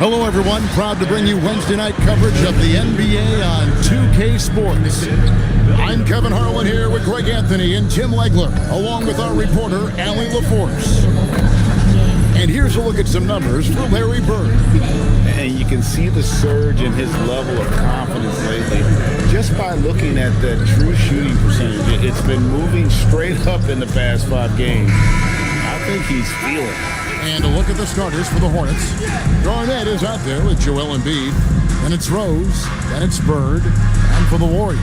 Hello, everyone. Proud to bring you Wednesday night coverage of the NBA on 2K Sports. I'm Kevin Harlan here with Greg Anthony and Tim Legler, along with our reporter, Allie LaForce. And here's a look at some numbers for Larry Bird. And you can see the surge in his level of confidence lately just by looking at the true shooting percentage. It's been moving straight up in the past 5 games. I think he's feeling it. And a look at the starters for the Hornets. Garnett is out there with Joel Embiid. Then it's Rose. Then it's Bird. And for the Warriors,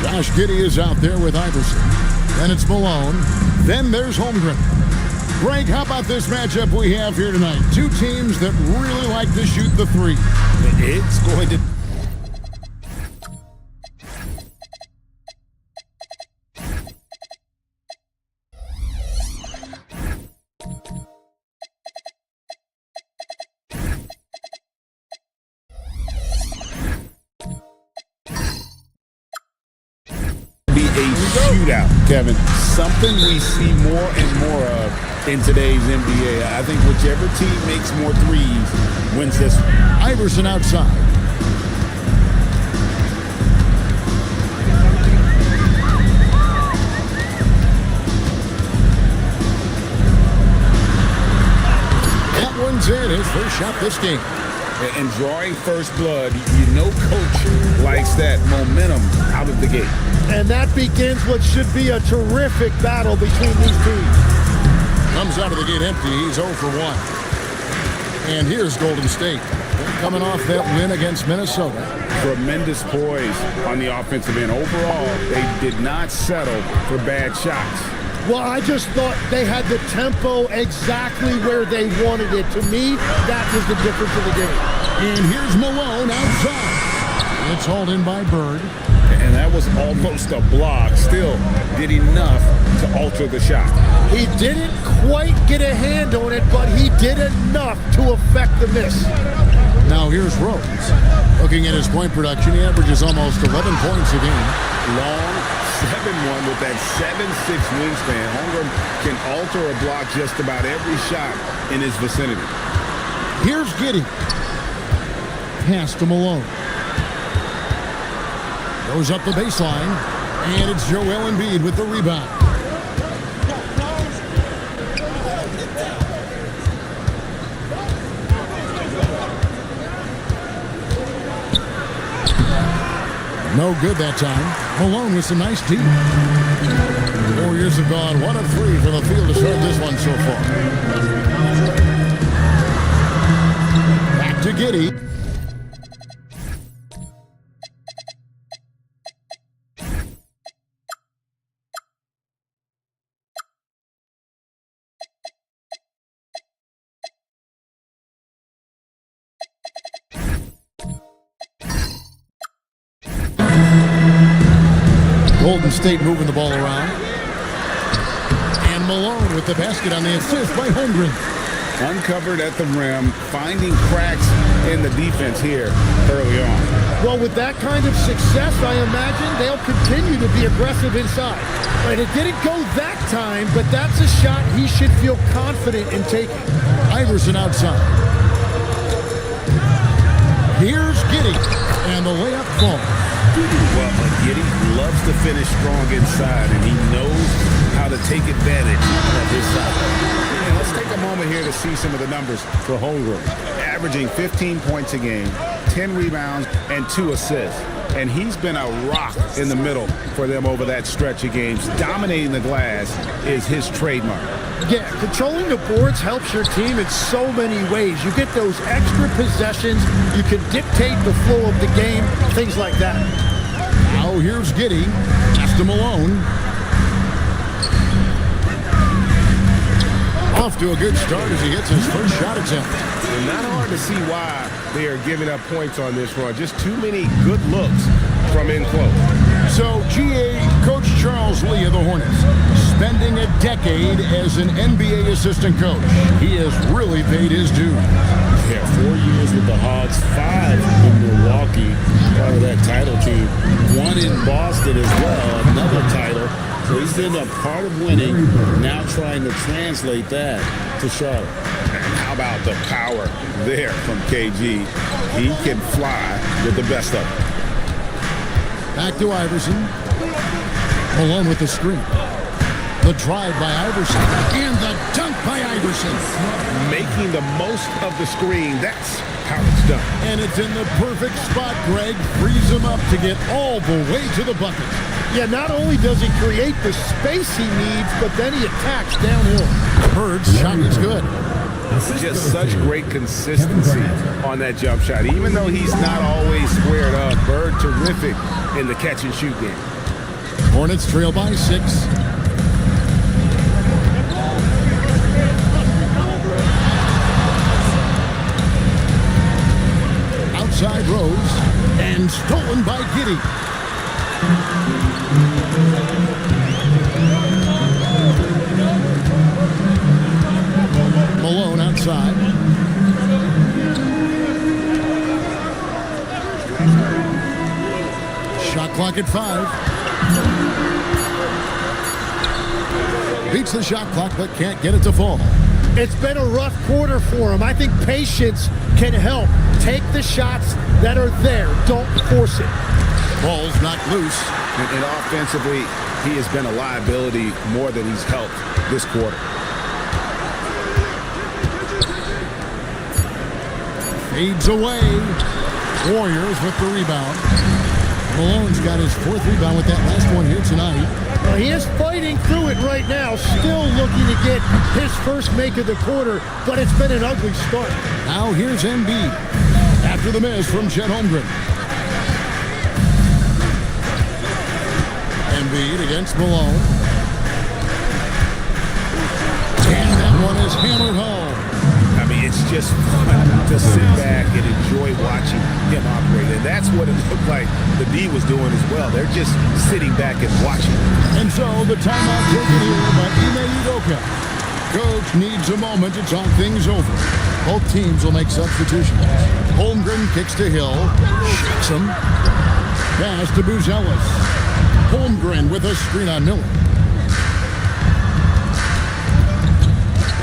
Josh Giddey is out there with Iverson. Then it's Malone. Then there's Holmgren. Greg, how about this matchup we have here tonight? Two teams that really like to shoot the three. It's going to be a shootout, Kevin. Something we see more and more of in today's NBA. I think whichever team makes more threes wins this one. Iverson outside. That one's in. His first shot this game. And drawing first blood, you know coach likes that momentum out of the gate. And that begins what should be a terrific battle between these teams. Comes out of the gate empty. He's 0 for 1. And here's Golden State. They're coming off that win against Minnesota. Tremendous poise on the offensive end. Overall, they did not settle for bad shots. Well, I just thought they had the tempo exactly where they wanted it. To me, that was the difference in the game. And here's Malone outside. It's hauled in by Bird. And that was almost a block. Still did enough to alter the shot. He didn't quite get a hand on it, but he did enough to affect the miss. Now here's Rose. Looking at his point production, he averages almost 11 points a game. Long 7-1 with that 7'6" wingspan. Holmgren can alter a block just about every shot in his vicinity. Here's Giddey. Pass to Malone. Goes up the baseline, and it's Joel Embiid with the rebound. No good that time. Malone with some nice deep. The Warriors have gone 1 of 3 from the field to start this one so far. Back to Giddey. Golden State moving the ball around. And Malone with the basket on the assist by Holmgren. Uncovered at the rim, finding cracks in the defense here early on. Well, with that kind of success, I imagine they'll continue to be aggressive inside. And it didn't go that time, but that's a shot he should feel confident in taking. Iverson outside. Here's Giddey. And the layup falls. Well, Giddey loves to finish strong inside, and he knows how to take advantage of his side. And let's take a moment here to see some of the numbers for Holmgren. Averaging 15 points a game, 10 rebounds, and 2 assists. And he's been a rock in the middle for them over that stretch of games. Dominating the glass is his trademark. Yeah, controlling the boards helps your team in so many ways. You get those extra possessions. You can dictate the flow of the game, things like that. Now here's Giddey. Pass to Malone. Off to a good start as he hits his first shot attempt. And not hard to see why they are giving up points on this run. Just too many good looks from in close. So, GA Coach Charles Lee of the Hornets, spending a decade as an NBA assistant coach. He has really paid his dues. Yeah, 4 years with the Hawks, 5 in Milwaukee, part of that title team. 1 in Boston as well, another title. So he's been a part of winning, now trying to translate that to Charlotte. And how How about the power there from KG? He can fly with the best of them. Back to Iverson. Malone with the screen. The drive by Iverson. And the dunk by Iverson. Making the most of the screen. That's how it's done. And it's in the perfect spot, Greg. Frees him up to get all the way to the bucket. Yeah, not only does he create the space he needs, but then he attacks downhill. Bird's shot is good. Just such great consistency on that jump shot. Even though he's not always squared up, Bird terrific in the catch and shoot game. Hornets trail by 6. Outside Rose, and stolen by Giddey. Malone outside. Shot clock at 5. Beats the shot clock, but can't get it to fall. It's been a rough quarter for him. I think patience can help. Take the shots that are there. Don't force it. Ball's not loose. And offensively, he has been a liability more than he's helped this quarter. Fades away. Warriors with the rebound. Malone's got his 4th rebound with that last one here tonight. Well, he is fighting through it right now, still looking to get his first make of the quarter, but it's been an ugly start. Now here's Embiid after the miss from Chet Holmgren. Embiid against Malone. And that one is hammered home. I mean, it's just fun to sit back and enjoy watching him operate. And that's what it looked like the D was doing as well. They're just sitting back and watching. And so the timeout taken here by Ime Udoka. Coach needs a moment to talk things over. Both teams will make substitutions. Holmgren kicks to Hill. Shoots him. Pass to Buzelis. Holmgren with a screen on Miller.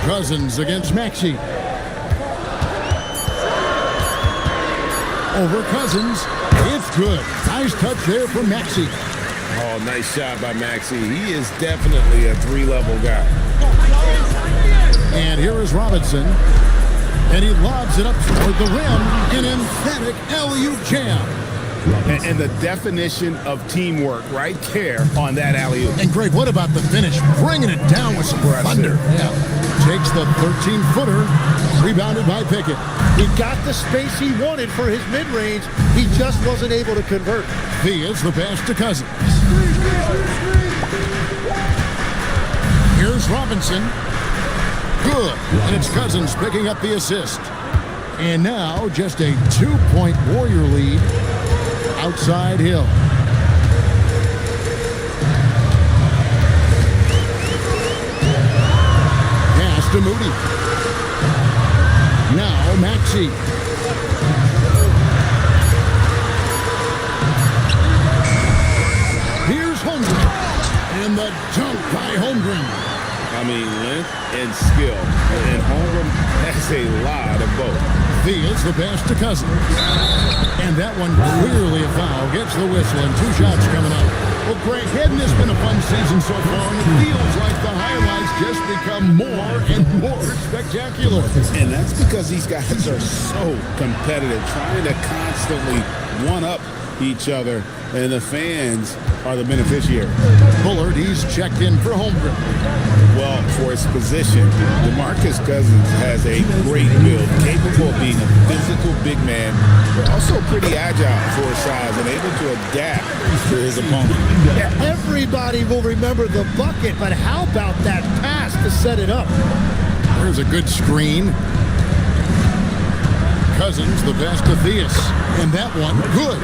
Cousins against Maxey. Over Cousins. It's good. Nice touch there from Maxey. Oh, nice shot by Maxey. He is definitely a 3-level guy. And here is Robinson. And he lobs it up toward the rim. An emphatic alley-oop jam. And the definition of teamwork right there on that alley-oop. And Greg, what about the finish? Bringing it down with some thunder. Yeah. Takes the 13-footer. Rebounded by Pickett. He got the space he wanted for his mid-range. He just wasn't able to convert. Here's the pass to Cousins. Here's Robinson. Good. And it's Cousins picking up the assist. And now just a 2-point Warrior lead. Outside Hill. Pass to Moody. Now Maxey. Here's Holmgren. And the dunk by Holmgren. I mean, length and skill. And Holmgren has a lot of both. Fields the pass to Cousins. And that one clearly a foul. Gets the whistle and 2 shots coming up. Well, Greg, hadn't this been a fun season so far? And it feels like the highlights just become more and more spectacular. And that's because these guys are so competitive, trying to constantly one-up each other. And the fans are the beneficiary. Bullard, he's checked in for Holmgren. Well, for his position, DeMarcus Cousins has a great build, capable of being a physical big man, but also pretty agile for his size and able to adapt to his opponent. Yeah, everybody will remember the bucket, but how about that pass to set it up? There's a good screen. Cousins, the pass to Theus. And that one, good.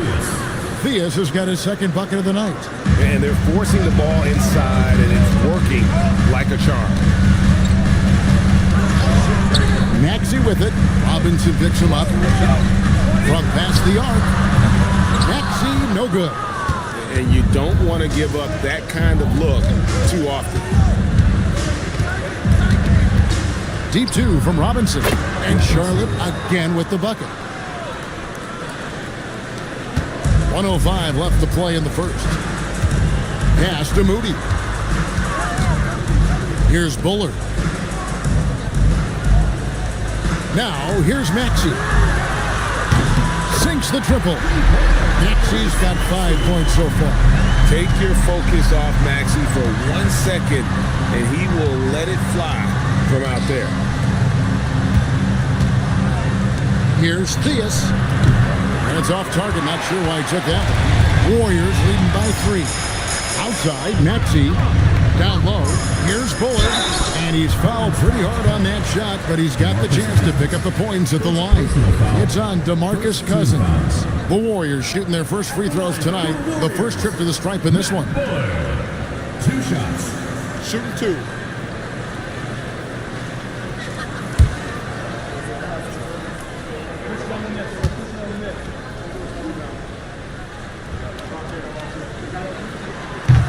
Theus has got his 2nd bucket of the night. And they're forcing the ball inside, and it's working like a charm. Maxey with it. Robinson picks him up. From past the arc. Maxey, no good. And you don't want to give up that kind of look too often. deep two from Robinson. And Charlotte again with the bucket. 1:05 left to play in the first. Pass to Moody. Here's Bullard. Now, here's Maxey. Sinks the triple. Maxey's got 5 points so far. Take your focus off Maxey for 1 second, and he will let it fly from out there. Here's Theus. And it's off target. Not sure why he took that one. Warriors leading by 3. Outside, Maxey. Down low. Here's Bullard. And he's fouled pretty hard on that shot, but he's got the chance to pick up the points at the line. It's on DeMarcus Cousins. The Warriors shooting their first free throws tonight. The first trip to the stripe in this one. 2 shots. Shooting 2.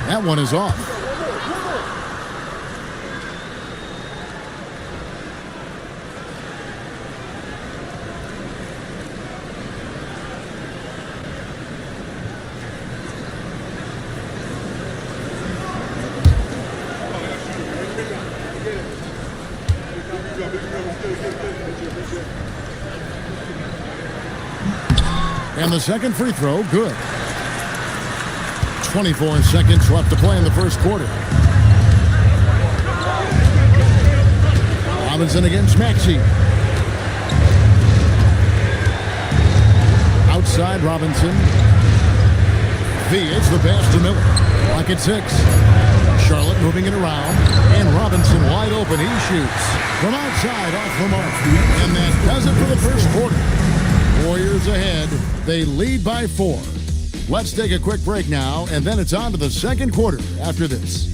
That one is off. And the second free throw, good. 24 seconds left to play in the first quarter. Robinson against Maxey. Outside Robinson. It's the pass to Miller. Clock at 6. Charlotte moving it around. And Robinson wide open. He shoots from outside off the mark. And that does it for the first quarter. Warriors ahead. They lead by 4. Let's take a quick break now, and then it's on to the second quarter after this.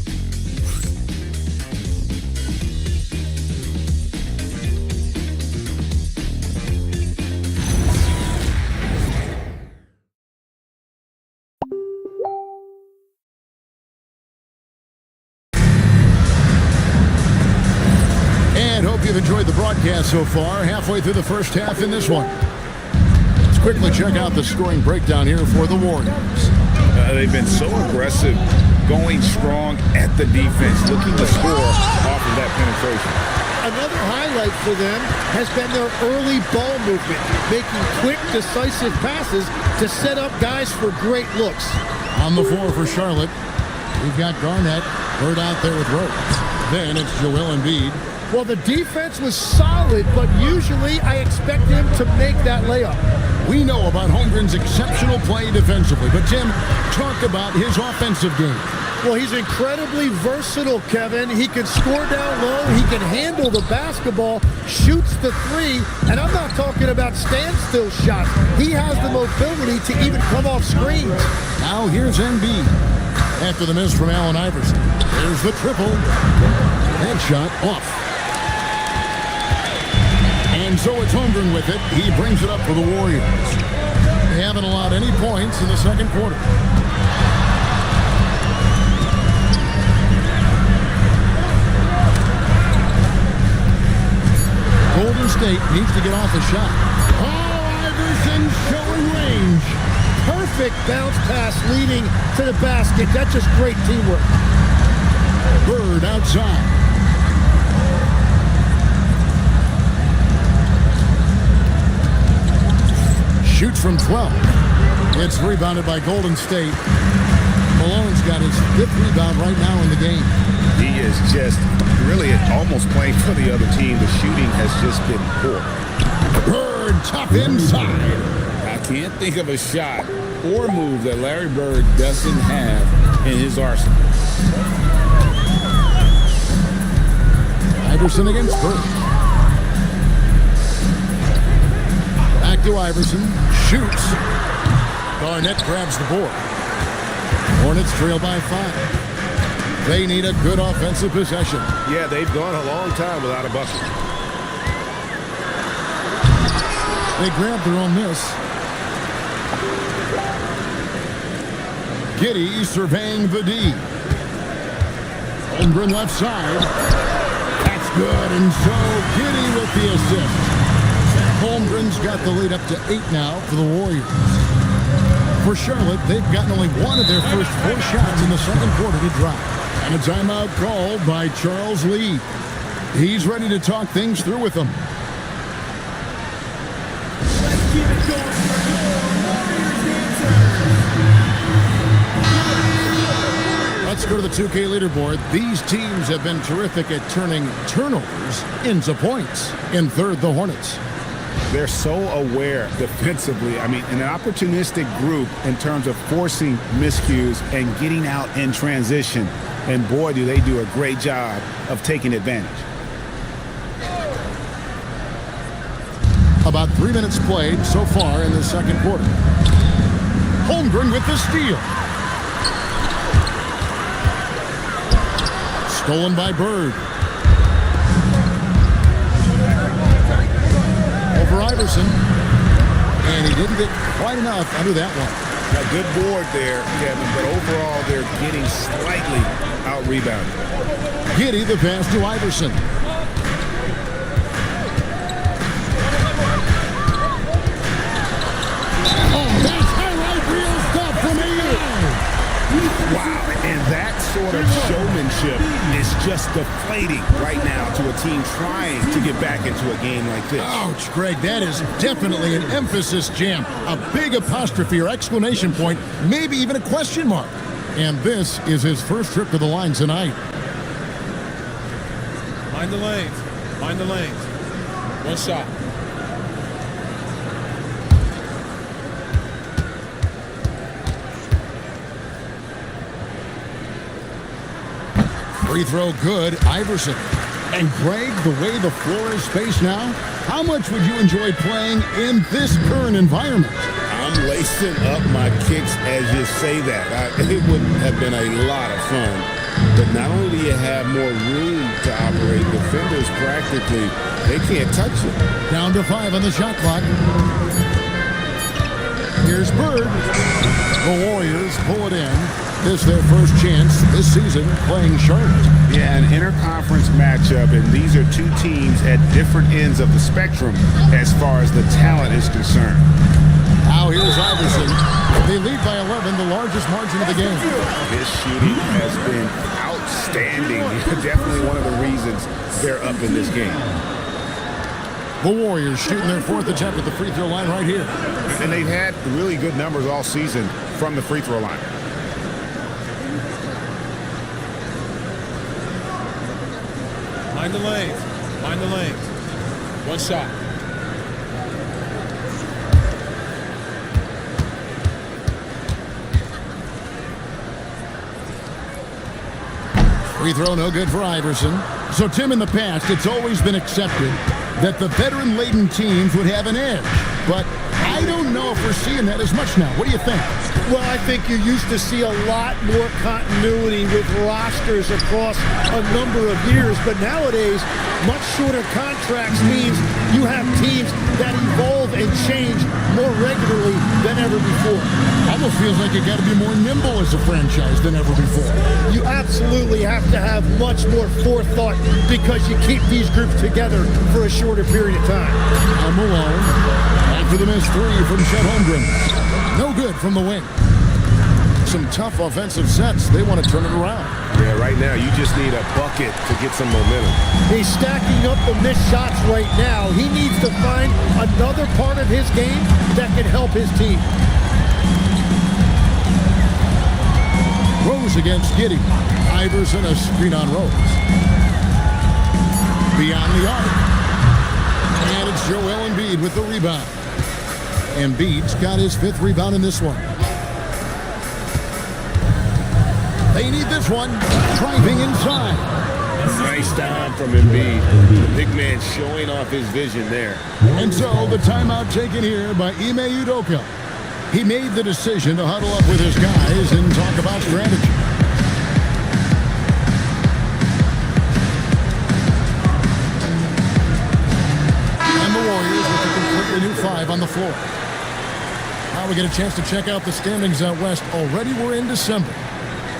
And hope you've enjoyed the broadcast so far. Halfway through the first half in this one. Quickly check out the scoring breakdown here for the Warriors. They've been so aggressive, going strong at the defense, looking to score off of that penetration. Another highlight for them has been their early ball movement, making quick, decisive passes to set up guys for great looks. On the floor for Charlotte, we've got Garnett, Bird out there with Rose. Then it's Joel Embiid. Well, the defense was solid, but usually I expect him to make that layup. We know about Holmgren's exceptional play defensively, but Tim, talk about his offensive game. Well, he's incredibly versatile, Kevin. He can score down low. He can handle the basketball, shoots the 3, and I'm not talking about standstill shots. He has the mobility to even come off screens. Now here's Embiid. After the miss from Allen Iverson. There's the triple. That shot off. And so it's Holmgren with it. He brings it up for the Warriors. They haven't allowed any points in the second quarter. Golden State needs to get off the shot. Oh, Iverson showing range. Perfect bounce pass leading to the basket. That's just great teamwork. Bird outside. Shoots from 12. It's rebounded by Golden State. Malone's got his 5th rebound right now in the game. He is just really almost playing for the other team. The shooting has just been poor. Bird tough inside. I can't think of a shot or move that Larry Bird doesn't have in his arsenal. Iverson against Bird. Back to Iverson. Shoots. Garnett grabs the board. Hornets trail by 5. They need a good offensive possession. Yeah, they've gone a long time without a bucket. They grab their own miss. Giddey surveying the D. Holmgren left side. That's good, and so Giddy with the assist. Holmgren's got the lead up to 8 now for the Warriors. For Charlotte, they've gotten only one of their first 4 shots in the second quarter to drop. And a timeout called by Charles Lee. He's ready to talk things through with them. Let's keep it going. Let's go to the 2K leaderboard. These teams have been terrific at turning turnovers into points. In third, the Hornets. They're so aware defensively. I mean, an opportunistic group in terms of forcing miscues and getting out in transition. And boy, do they do a great job of taking advantage. About 3 minutes played so far in the second quarter. Holmgren with the steal. Stolen by Bird. Over Iverson. And he didn't get quite enough under that one. A good board there, Kevin, but overall they're getting slightly out-rebounded. Giddy the pass to Iverson. Oh, that's highlight reel stuff from here. Wow, and that sort of showmanship is just deflating right now to a team trying to get back into a game like this. Ouch, Greg, that is definitely an emphasis jam. A big apostrophe or exclamation point, maybe even a question mark. And this is his first trip to the line tonight. Mind the lanes. Mind the lanes. One shot. Free throw good, Iverson. And Greg, the way the floor is spaced now, how much would you enjoy playing in this current environment? I'm lacing up my kicks as you say that. It would have been a lot of fun. But not only do you have more room to operate, defenders practically, they can't touch it. Down to 5 on the shot clock. Here's Bird. The Warriors pull it in. This is their first chance this season playing Charlotte. Yeah, an interconference matchup, and these are two teams at different ends of the spectrum as far as the talent is concerned. Now here's Iverson. They lead by 11, the largest margin of the game. His shooting has been outstanding. Definitely one of the reasons they're up in this game. The Warriors shooting their 4th attempt at the free throw line right here. And they've had really good numbers all season from the free throw line. Mind the lanes. Mind the lanes. One shot. Free throw no good for Iverson. So, Tim, in the past, it's always been accepted that the veteran-laden teams would have an edge. But I don't know if we're seeing that as much now. What do you think? Well, I think you used to see a lot more continuity with rosters across a number of years, but nowadays, much shorter contracts means you have teams that evolve and change more regularly than ever before. Almost feels like you got to be more nimble as a franchise than ever before. You absolutely have to have much more forethought because you keep these groups together for a shorter period of time. Now Malone, after the missed 3 from Chet Holmgren. No good from the wing. Some tough offensive sets. They want to turn it around. Yeah, right now you just need a bucket to get some momentum. He's stacking up the missed shots right now. He needs to find another part of his game that can help his team. Rose against Giddy. Iverson a screen on Rose. Beyond the arc. And it's Joel Embiid with the rebound. Embiid's got his 5th rebound in this one. They need this one. Driving inside. Nice time from Embiid. The big man showing off his vision there. And so the timeout taken here by Ime Udoka. He made the decision to huddle up with his guys and talk about strategy. And the Warriors with a completely new 5 on the floor. Now we get a chance to check out the standings out west. Already we're in December.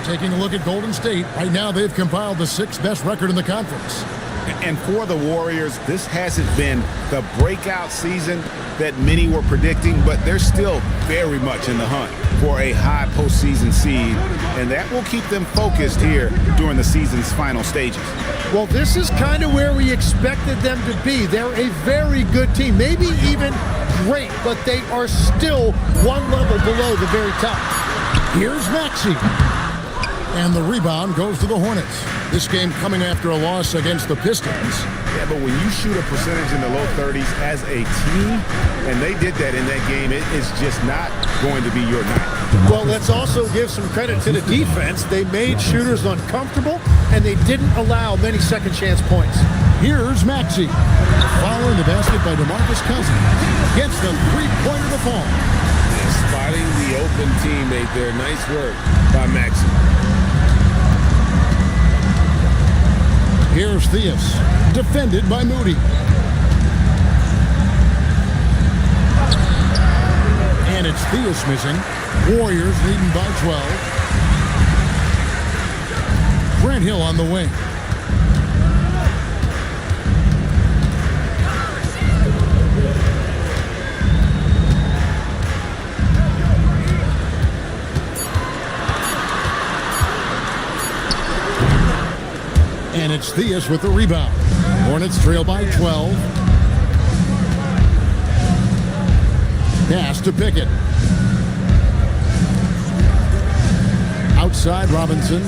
Taking a look at Golden State, right now they've compiled the 6th best record in the conference. And for the Warriors, this hasn't been the breakout season that many were predicting, but they're still very much in the hunt for a high postseason seed, and that will keep them focused here during the season's final stages. Well, this is kind of where we expected them to be. They're a very good team, maybe even great, but they are still one level below the very top. Here's Maxey. And the rebound goes to the Hornets. This game coming after a loss against the Pistons. Yeah, but when you shoot a percentage in the low 30s as a team, and they did that in that game, it is just not going to be your night. Well, let's also give some credit to the defense. They made shooters uncomfortable, and they didn't allow many second chance points. Here's Maxey. Following the basket by DeMarcus Cousins. Gets the three-pointer to fall. Spotting the open teammate there. Nice work by Maxey. Here's Theus, defended by Moody. And it's Theus missing. Warriors leading by 12. Grant Hill on the wing. And it's Theus with the rebound. Hornets trail by 12. Pass to Pickett. Outside Robinson.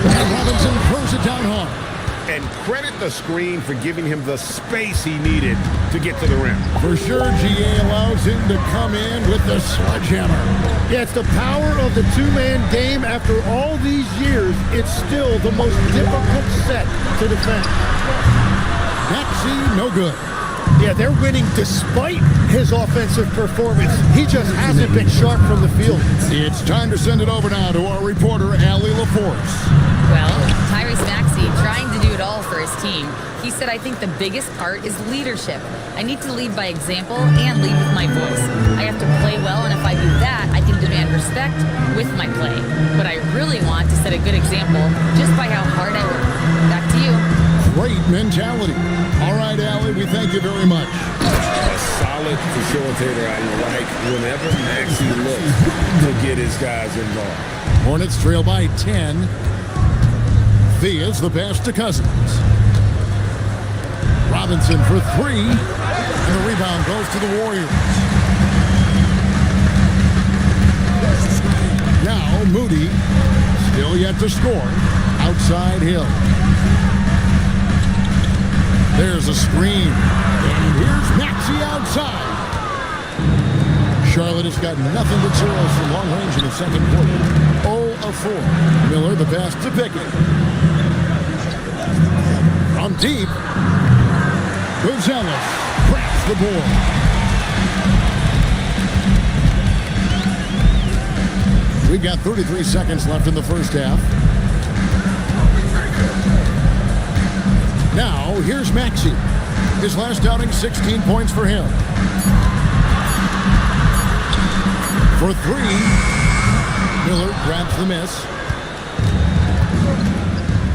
And Robinson throws it down hard. And credit the screen for giving him the space he needed to get to the rim. For sure, GA allows him to come in with the sledgehammer. Yeah, it's the power of the two-man game. After all these years, it's still the most difficult set to defend. Maxey, no good. Yeah, they're winning despite his offensive performance. He just hasn't been sharp from the field. It's time to send it over now to our reporter, Allie LaForce. Well, Tyrese Maxey trying to do it all for his team. He said, I think the biggest part is leadership. I need to lead by example and lead with my voice. I have to play well, and if I do that, I can demand respect with my play. But I really want to set a good example just by how hard I work. Back to you. Great mentality. All right, Allie, we thank you very much. A solid facilitator I like whenever Maxey looks to get his guys involved. Hornets trail by 10. Theus the pass to Cousins. Robinson for three. And the rebound goes to the Warriors. Now Moody, still yet to score. Outside Hill. There's a screen. And here's Maxey outside. Charlotte has got nothing but zeros from long range in the second quarter. 0 of 4. Miller the pass to Pickett. From deep. Gonzalez grabs the board. We've got 33 seconds left in the first half. Now, here's Maxey. His last outing, 16 points for him. For three, Miller grabs the miss.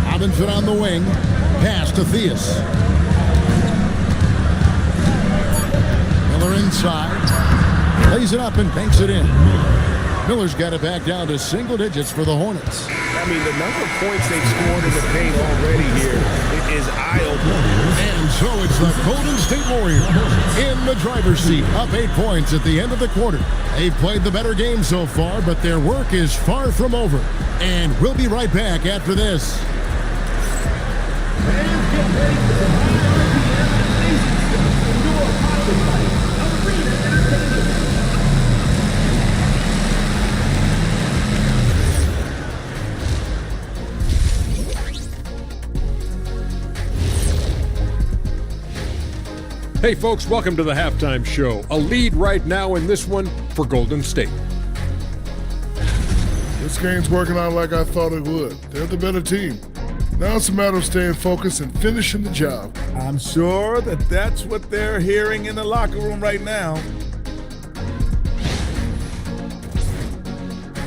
Robinson on the wing. Pass to Theus. Miller inside. Lays it up and banks it in. Miller's got it back down to single digits for the Hornets. I mean, the number of points they've scored in the paint already here is eye-opening. And so it's the Golden State Warriors in the driver's seat, up 8 points at the end of the quarter. They've played the better game so far, but their work is far from over. And we'll be right back after this. Hey folks, welcome to the halftime show. A lead right now in this one for Golden State. This game's working out like I thought it would. They're the better team. Now it's a matter of staying focused and finishing the job. I'm sure that's what they're hearing in the locker room right now.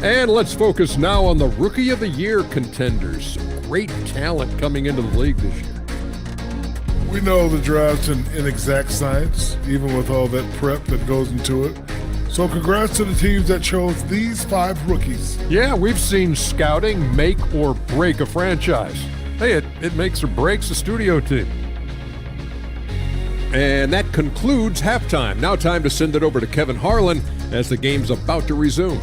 And let's focus now on the Rookie of the Year contenders. great talent coming into the league this year. We know the draft's an inexact science, even with all that prep that goes into it. So congrats to the teams that chose these 5 rookies. Yeah, we've seen scouting make or break a franchise. Hey, it makes or breaks a studio team. And that concludes halftime. Now time to send it over to Kevin Harlan as the game's about to resume.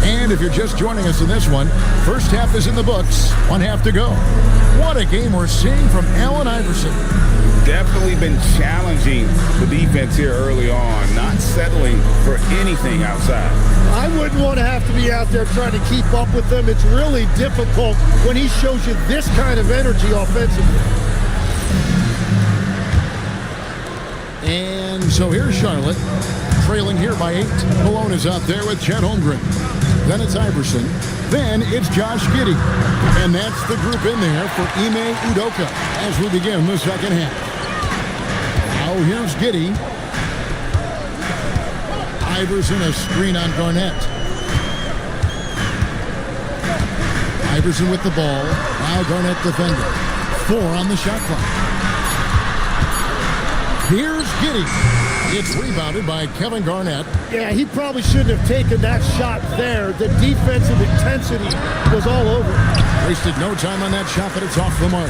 And if you're just joining us in this one, first half is in the books. 1 half to go. What a game we're seeing from Allen Iverson. Definitely been challenging the defense here early on, not settling for anything outside. I wouldn't want to have to be out there trying to keep up with them. It's really difficult when he shows you this kind of energy offensively. And so here's Charlotte, trailing here by 8. Malone is out there with Chet Holmgren. Then it's Iverson. Then it's Josh Giddey. And that's the group in there for Ime Udoka as we begin the second half. Now here's Giddey. Iverson, a screen on Garnett. Iverson with the ball. Now Garnett defending. 4 on the shot clock. Here's Giddey. It's rebounded by Kevin Garnett. Yeah, he probably shouldn't have taken that shot there. The defensive intensity was all over. Wasted no time on that shot, but it's off the mark.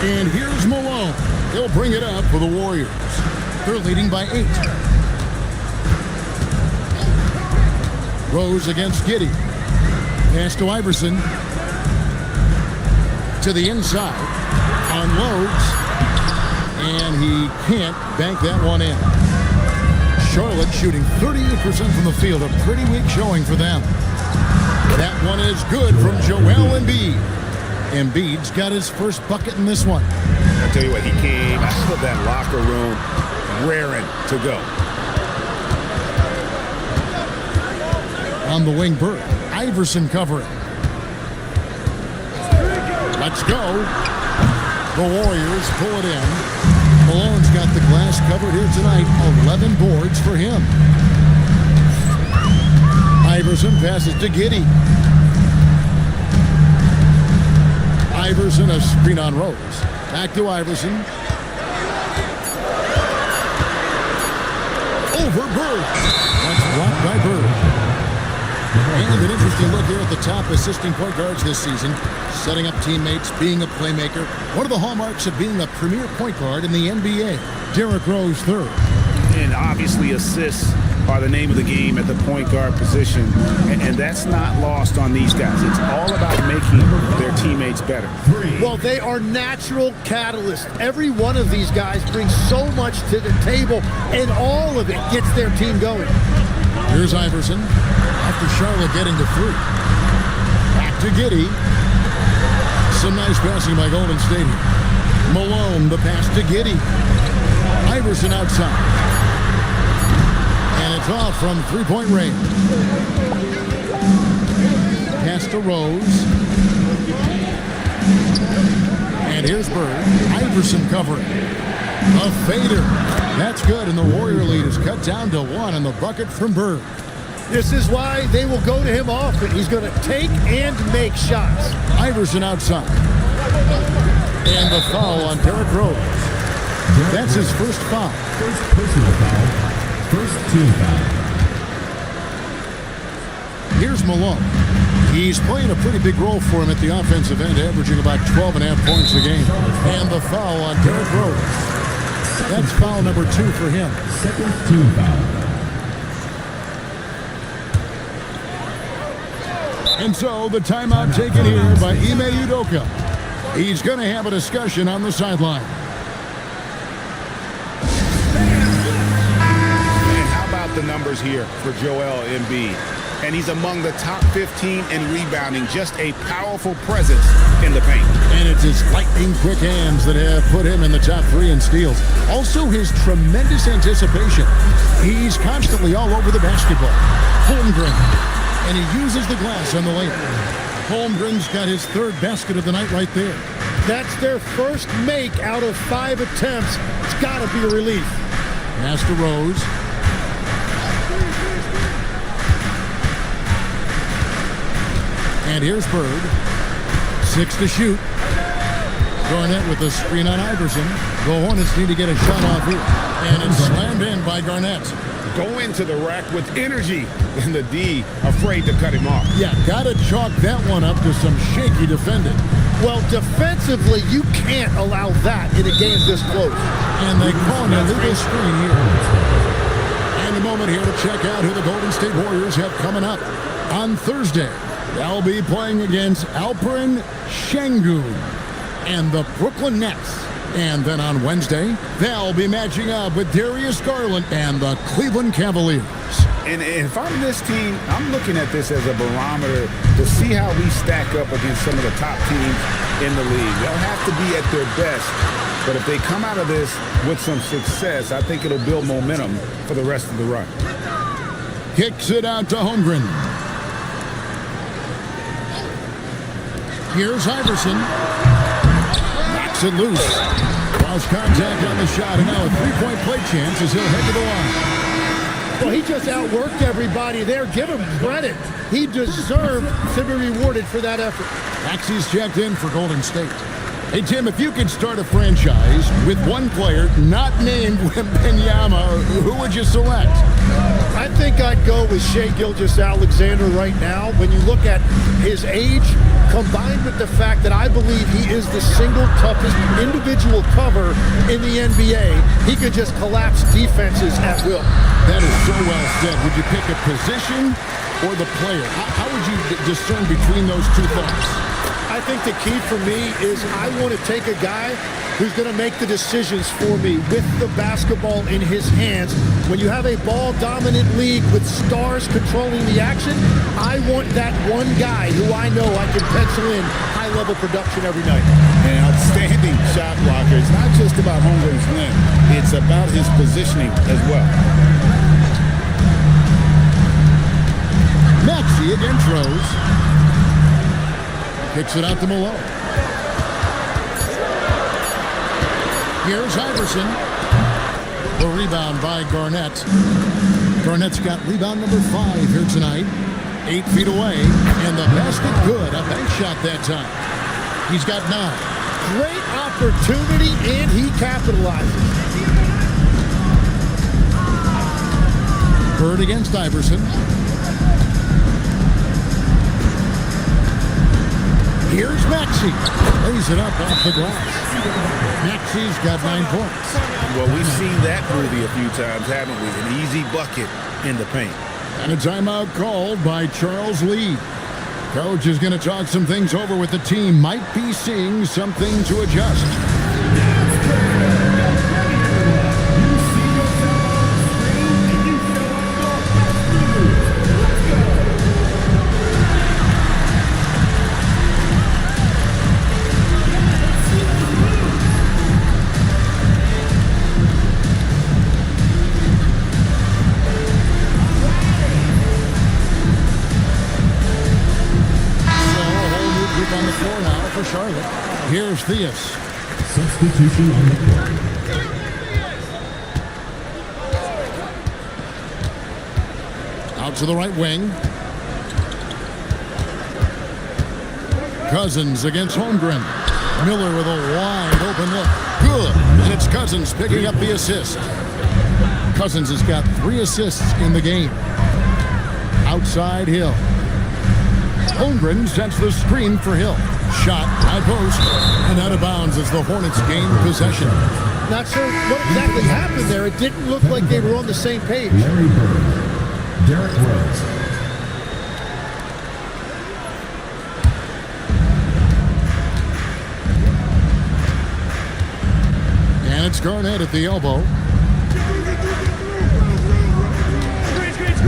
And here's Malone. He'll bring it up for the Warriors. They're leading by 8. Rose against Giddey. Pass to Iverson. To the inside. Unloads. And he can't bank that one in. Charlotte shooting 38% from the field. A pretty weak showing for them. That one is good from Joel Embiid. Embiid's got his first bucket in this one. I'll tell you what, he came out of that locker room raring to go. On the wing, Burke. Iverson covering. Let's go. The Warriors pull it in. Malone's got the glass covered here tonight. 11 boards for him. Iverson passes to Giddey. Iverson, a screen on Rose. Back to Iverson. Over Bird. That's blocked by Bird. And an interesting look here at the top assisting point guards this season. Setting up teammates, being a playmaker. One of the hallmarks of being a premier point guard in the NBA. Derrick Rose third. And obviously assists are the name of the game at the point guard position. And that's not lost on these guys. It's all about making their teammates better. Well, they are natural catalysts. Every one of these guys brings so much to the table, and all of it gets their team going. Here's Iverson. After Charlotte getting to 3. Back to Giddey. Some nice passing by Golden State here. Malone, the pass to Giddey. Iverson outside. And it's off from three-point range. Pass to Rose. And here's Bird. Iverson covering. A fader. That's good, and the Warrior lead is cut down to 1 on the bucket from Bird. This is why they will go to him often. He's going to take and make shots. Iverson outside. And the foul on Derrick Rose. That's his first foul. First personal foul. First team foul. Here's Malone. He's playing a pretty big role for him at the offensive end, averaging about 12.5 points a game. And the foul on Derrick Rose. That's foul number 2 for him. Second team foul. And so the timeout taken here by Ime Udoka. He's going to have a discussion on the sideline. And how about the numbers here for Joel Embiid? And he's among the top 15 in rebounding. Just a powerful presence in the paint. And it's his lightning quick hands that have put him in the top 3 in steals. Also his tremendous anticipation. He's constantly all over the basketball. Holmgren. And he uses the glass on the layup. Holmgren's got his 3rd basket of the night right there. That's their first make out of 5 attempts. It's got to be a relief. Pass to Rose. And here's Bird. 6 to shoot. Garnett with the screen on Iverson. The Hornets need to get a shot off here. And it's slammed in by Garnett. Go into the rack with energy, and the D afraid to cut him off. Yeah, gotta chalk that one up to some shaky defending. Well, defensively, you can't allow that in a game this close. And they call an illegal screen here. And a moment here to check out who the Golden State Warriors have coming up. On Thursday, they'll be playing against Alperen Şengün and the Brooklyn Nets. And then on Wednesday, they'll be matching up with Darius Garland and the Cleveland Cavaliers. And if I'm this team, I'm looking at this as a barometer to see how we stack up against some of the top teams in the league. They'll have to be at their best. But if they come out of this with some success, I think it'll build momentum for the rest of the run. Kicks it out to Holmgren. Here's Iverson. Knocks it loose. Lost contact on the shot, and now a three-point play chance as he'll head to the line. Well, he just outworked everybody there. Give him credit. He deserved to be rewarded for that effort. Maxey's checked in for Golden State. Hey, Tim, if you could start a franchise with one player not named Wembanyama, who would you select? I think I'd go with Shai Gilgeous-Alexander right now. When you look at his age, combined with the fact that I believe he is the single toughest individual cover in the NBA, he could just collapse defenses at will. That is so well said. Would you pick a position or the player? How would you discern between those two thoughts? I think the key for me is I want to take a guy who's going to make the decisions for me with the basketball in his hands. When you have a ball-dominant league with stars controlling the action, I want that one guy who I know I can pencil in high-level production every night. An outstanding shot blocker. It's not just about Holmgren's win. It's about his positioning as well. Maxey against Rose. Kicks it out to Malone. Here's Iverson. The rebound by Garnett. Garnett's got rebound number 5 here tonight. 8 feet away. And the basket good. A bank shot that time. He's got 9. Great opportunity, and he capitalizes. Bird against Iverson. Here's Maxey. Lays it up off the glass. Maxey's got 9 points. Well, we've seen that movie a few times, haven't we? An easy bucket in the paint. And a timeout called by Charles Lee. Coach is going to talk some things over with the team. Might be seeing something to adjust. Here's Theus. Substitution on the court. Out to the right wing. Cousins against Holmgren. Miller with a wide open look. Good. And it's Cousins picking up the assist. Cousins has got 3 assists in the game. Outside Hill. Holmgren sets the screen for Hill. Shot, high post, and out of bounds as the Hornets gain possession. Not sure what exactly happened there. It didn't look like they were on the same page. Larry Bird. Derrick Rose. And it's Garnett at the elbow.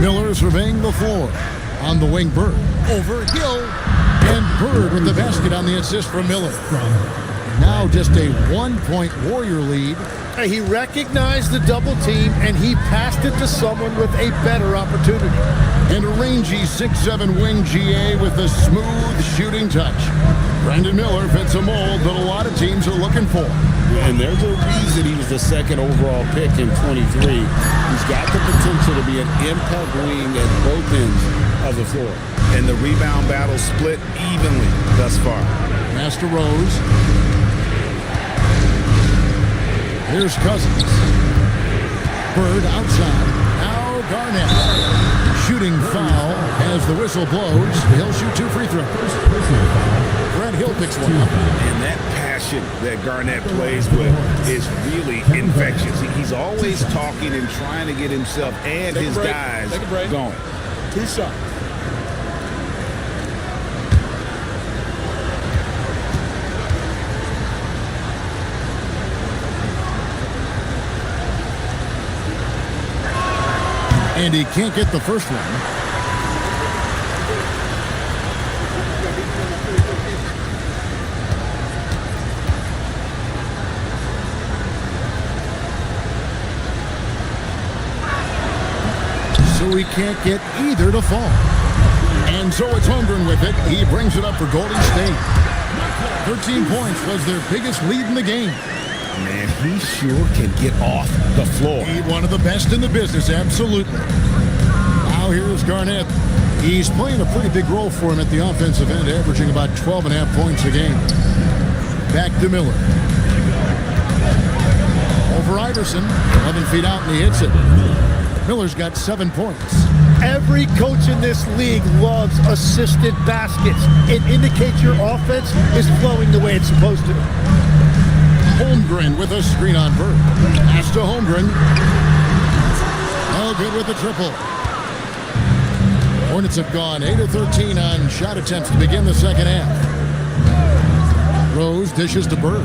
Miller surveying the floor. On the wing, Bird. Over Hill. And Bird with the basket on the assist from Miller. Now just a 1-point Warrior lead. He recognized the double team, and he passed it to someone with a better opportunity. And a rangy 6'7" wing GA with a smooth shooting touch. Brandon Miller fits a mold that a lot of teams are looking for. And there's a reason he was the second overall pick in 23. He's got the potential to be an impact wing at both ends of the floor. And the rebound battle split evenly thus far. Pass to Rose. Here's Cousins. Bird outside. Now Garnett. Shooting foul as the whistle blows. He'll shoot 2 free throws. Brett Hill picks one up. And that passion that Garnett plays with is really infectious. He's always talking and trying to get himself and his guys going. 2 shots. And he can't get the first one. So he can't get either to fall. And so it's Holmgren with it. He brings it up for Golden State. 13 points was their biggest lead in the game. Man, he sure can get off the floor. He's one of the best in the business, absolutely. Now here's Garnett. He's playing a pretty big role for him at the offensive end, averaging about 12.5 points a game. Back to Miller. Over Iverson, 11 feet out, and he hits it. Miller's got 7 points. Every coach in this league loves assisted baskets. It indicates your offense is flowing the way it's supposed to. Holmgren with a screen on Bird. Pass to Holmgren. No good with the triple. Hornets have gone 8 of 13 on shot attempts to begin the second half. Rose dishes to Bird.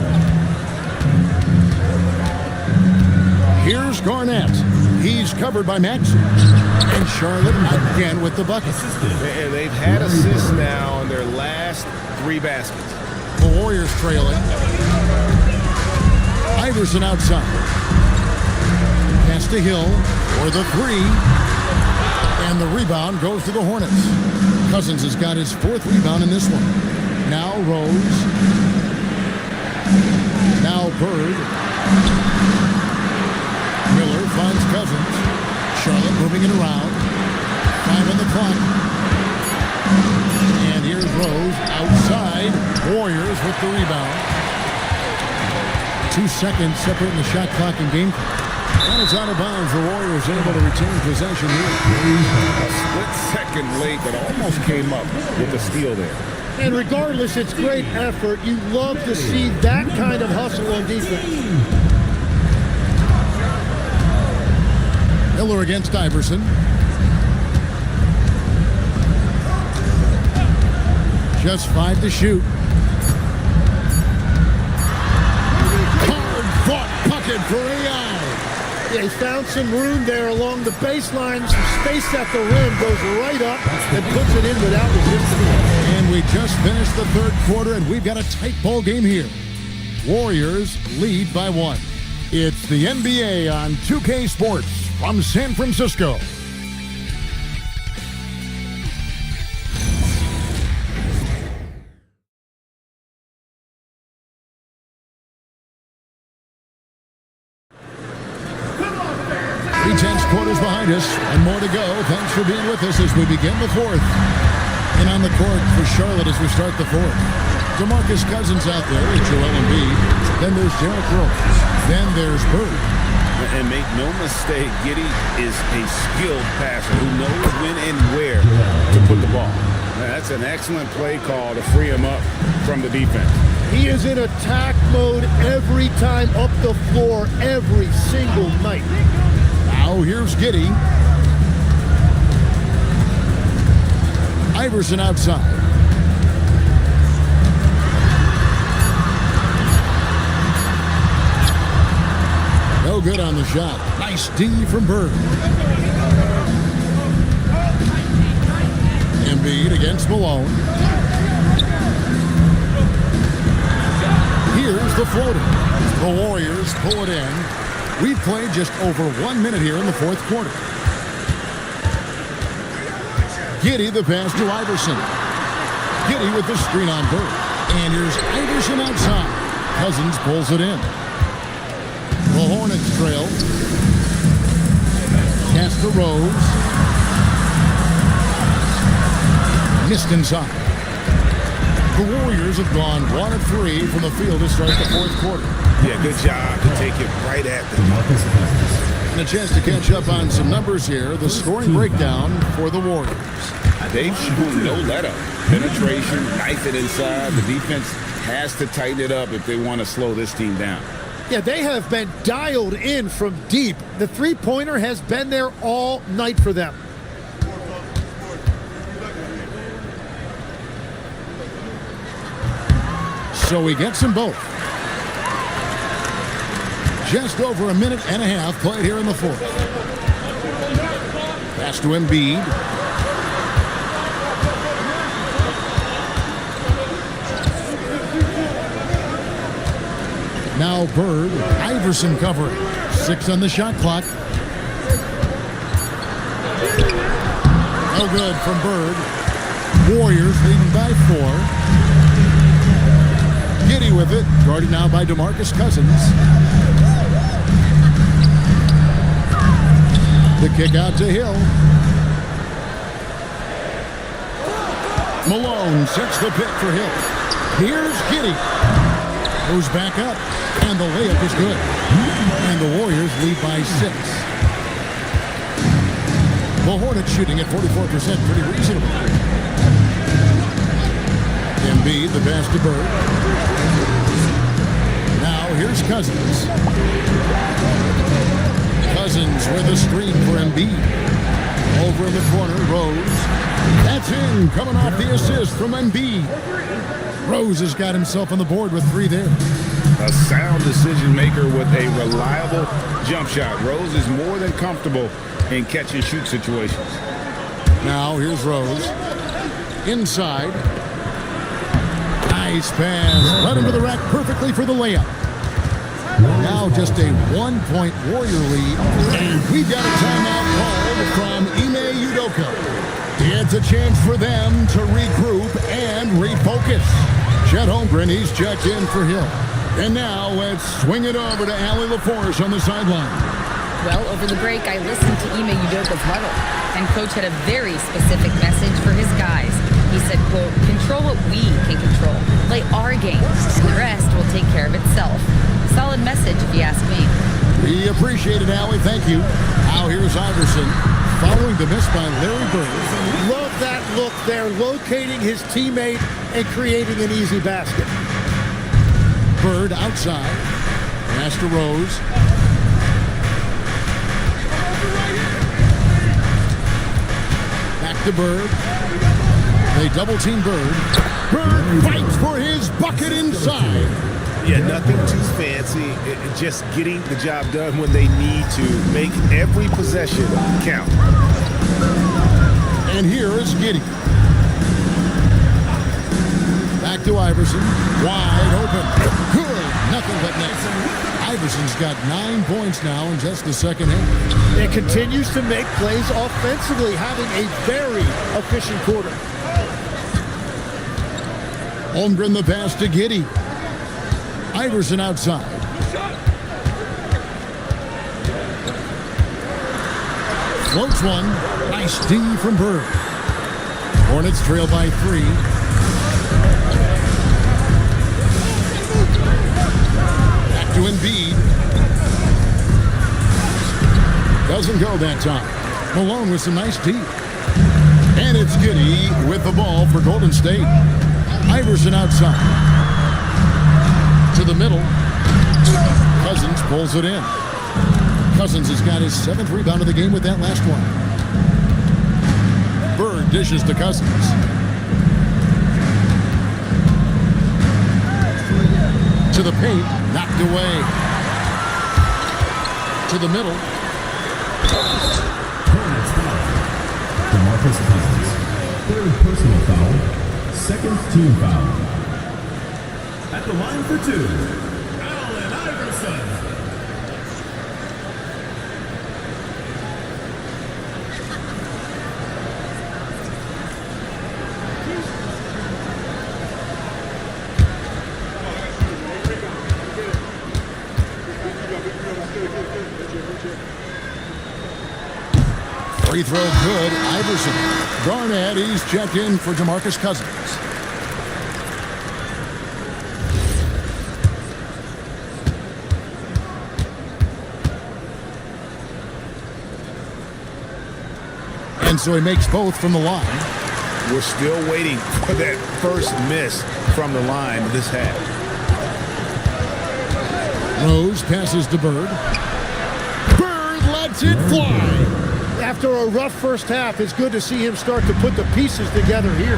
Here's Garnett. He's covered by Maxey. And Charlotte again with the bucket. And they've had assists now on their last 3 baskets. The Warriors trailing. Iverson outside. Pass to Hill for the 3. And the rebound goes to the Hornets. Cousins has got his 4th rebound in this one. Now Rose. Now Bird. Miller finds Cousins. Charlotte moving it around. 5 on the clock. And here's Rose outside. Warriors with the rebound. 2 seconds separating the shot clock and game clock. And it's out of bounds. The Warriors able to retain possession here. A split second late, but almost came up with the steal there. And regardless, it's great effort. You love to see that kind of hustle on defense. Miller against Iverson. Just 5 to shoot. Hard-fought bucket for AI. Yeah, he found some room there along the baseline. Some space at the rim, goes right up and puts it in without resistance. And we just finished the 3rd quarter, and we've got a tight ball game here. Warriors lead by 1. It's the NBA on 2K Sports from San Francisco. Quarters behind us and more to go. Thanks for being with us as we begin the 4th. And on the court for Charlotte as we start the 4th. DeMarcus Cousins out there with Joel Embiid. Then there's Derrick Rose. Then there's Bird. And make no mistake, Giddey is a skilled passer who knows when and where to put the ball. That's an excellent play call to free him up from the defense. He is in attack mode every time up the floor, every single night. Now here's Giddey. Iverson outside. No good on the shot. Nice D from Bird. Embiid against Malone. Here's the floater. The Warriors pull it in. We've played just over 1 minute here in the 4th quarter. Giddey the pass to Iverson. Giddey with the screen on Bird. And here's Iverson outside. Cousins pulls it in. The Hornets trail. Pass to Rose. Missed inside. The Warriors have gone 1 of 3 from the field to start the fourth quarter. Yeah, good job to take it right at them. And a chance to catch up on some numbers here. The scoring breakdown for the Warriors. They've shown no let-up. Penetration, knife it inside. The defense has to tighten it up if they want to slow this team down. Yeah, they have been dialed in from deep. The three-pointer has been there all night for them. So he gets them both. Just over a minute and a half played here in the fourth. Pass to Embiid. Now Bird, Iverson covering. 6 on the shot clock. No good from Bird. Warriors leading by 4. Giddy with it, guarded now by DeMarcus Cousins. The kick out to Hill. Malone sets the pick for Hill. Here's Giddy. Goes back up, and the layup is good. And the Warriors lead by 6. The Hornets shooting at 44%, pretty reasonable. Embiid, the pass to Bird. Now here's Cousins. Cousins with a screen for Embiid. Over in the corner, Rose. That's in, coming off the assist from Embiid. Rose has got himself on the board with 3 there. A sound decision maker with a reliable jump shot. Rose is more than comfortable in catch and shoot situations. Now here's Rose. Inside. Nice pass. Led him to the rack perfectly for the layup. Now just a 1-point Warrior lead. And we've got a timeout called from Ime Udoka. It's a chance for them to regroup and refocus. Chet Holmgren, he's checked in for Hill. And now let's swing it over to Allie LaForce on the sideline. Well, over the break, I listened to Ime Udoka's huddle, and Coach had a very specific message for his guys. He said, quote, control what we can control. Play our game, and the rest will take care of itself. Solid message, if you ask me. We appreciate it, Allie. Thank you. Now here's Iverson following the miss by Larry Bird. Love that look there, locating his teammate and creating an easy basket. Bird outside. Pass to Rose. Back to Bird. They double-team Bird. Bird fights for his bucket inside. Yeah, nothing too fancy. Just getting the job done when they need to. Make every possession count. And here is Giddy. Back to Iverson. Wide open. Good. Nothing but net. Iverson's got 9 points now in just the second half. It continues to make plays offensively, having a very efficient quarter. Holmgren the pass to Giddy. Iverson outside. Floats one. Nice D from Bird. Hornets trail by 3. Back to Embiid. Doesn't go that time. Malone with some nice D. And it's Giddy with the ball for Golden State. Iverson outside. To the middle. Cousins pulls it in. Cousins has got his 7th rebound of the game with that last one. Bird dishes to Cousins. To the paint. Knocked away. To the middle. DeMarcus Cousins. 3rd personal foul. 2nd team foul. At the line for 2, Allen Iverson. Free throw good. Iverson. Garnett, he's checked in for DeMarcus Cousins. And so he makes both from the line. We're still waiting for that first miss from the line this half. Rose passes to Bird. Bird lets it fly. After a rough first half, it's good to see him start to put the pieces together here.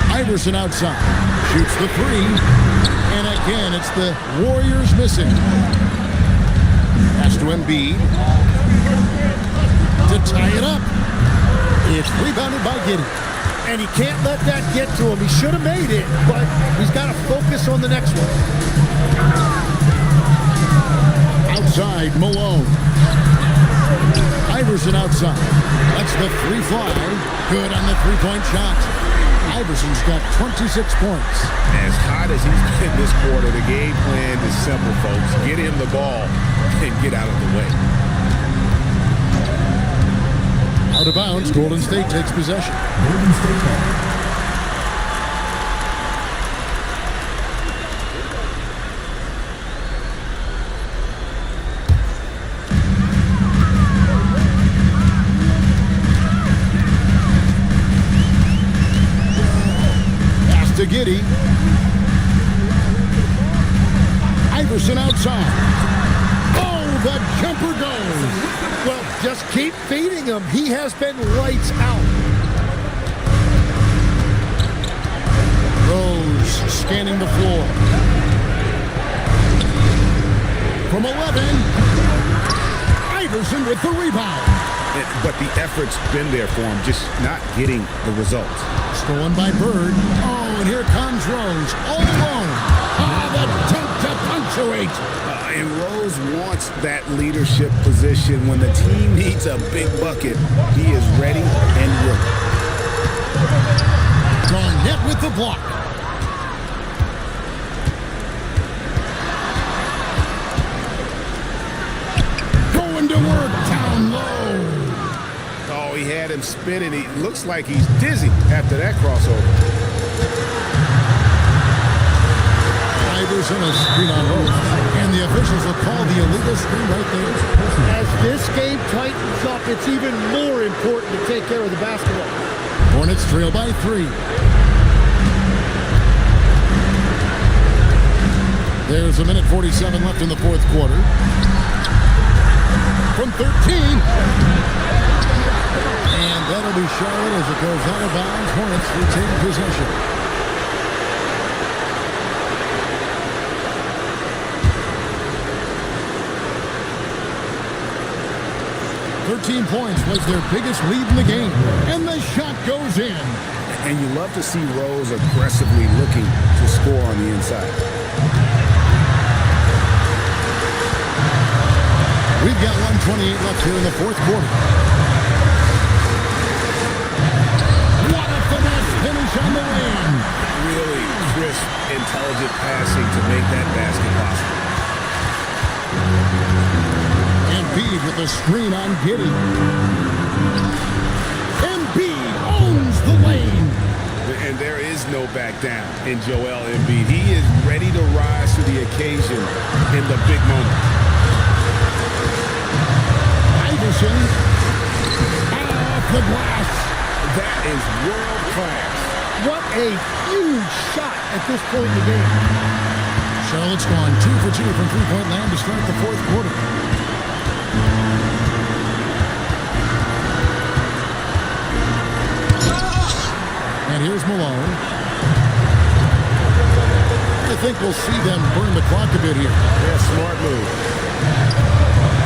Iverson outside. Shoots the three. And again, it's the Warriors missing. Pass to Embiid. To tie it up. It's rebounded by Giddey. And he can't let that get to him. He should have made it, but he's got to focus on the next one. Outside, Malone. Iverson outside. That's the three fly. Good on the three-point shot. Iverson's got 26 points. As hot as he's been this quarter, the game plan is simple, folks. Get him the ball and get out of the way. Out of bounds, Golden State takes possession. Golden State ball. Pass to Giddey. Iverson outside. Oh, the jumper goes. Well, just keep feeding him. He has been lights out. Rose scanning the floor. From 11. Iverson with the rebound. But the effort's been there for him, just not getting the results. Stolen by Bird. Oh, and here comes Rose. All alone. Ah, the dunk to punctuate. And Rose wants that leadership position. When the team needs a big bucket, he is ready and willing. Garnett with the block. Going to work down low. Oh, he had him spinning. He looks like he's dizzy after that crossover. Iverson a screen on Rose. And the officials will call the illegal screen right there. As this game tightens up, it's even more important to take care of the basketball. Hornets trail by 3. There's a minute 47 left in the fourth quarter. From 13. And that'll be Charlotte as it goes out of bounds. Hornets retain possession. Points was their biggest lead in the game, and the shot goes in. And you love to see Rose aggressively looking to score on the inside. We've got 1:28 left here in the fourth quarter. What a finesse finish on the wing. Really crisp, intelligent passing to make that basket possible. Embiid with the screen on Giddey. Embiid owns the lane. And there is no back down in Joel Embiid. He is ready to rise to the occasion in the big moment. Iverson off the glass. That is world class. What a huge shot at this point in the game. Charlotte's gone 2 for 2 from three-point land to start the fourth quarter. And here's Malone. I think we'll see them burn the clock a bit here. Yeah, smart move.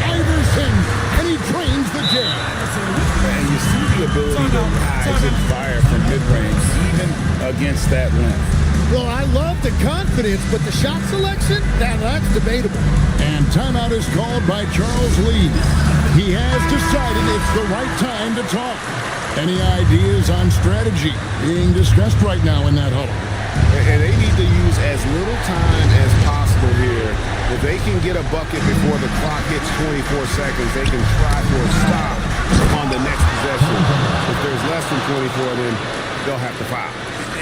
Iverson, and he drains the jam. And you see the ability to rise and fire from mid-range, even against that length. Well, I love the confidence, but the shot selection, that's debatable. And timeout is called by Charles Lee. He has decided it's the right time to talk. Any ideas on strategy being discussed right now in that huddle? And they need to use as little time as possible critical here. If they can get a bucket before the clock hits 24 seconds, they can try for a stop on the next possession. If there's less than 24, then they'll have to foul.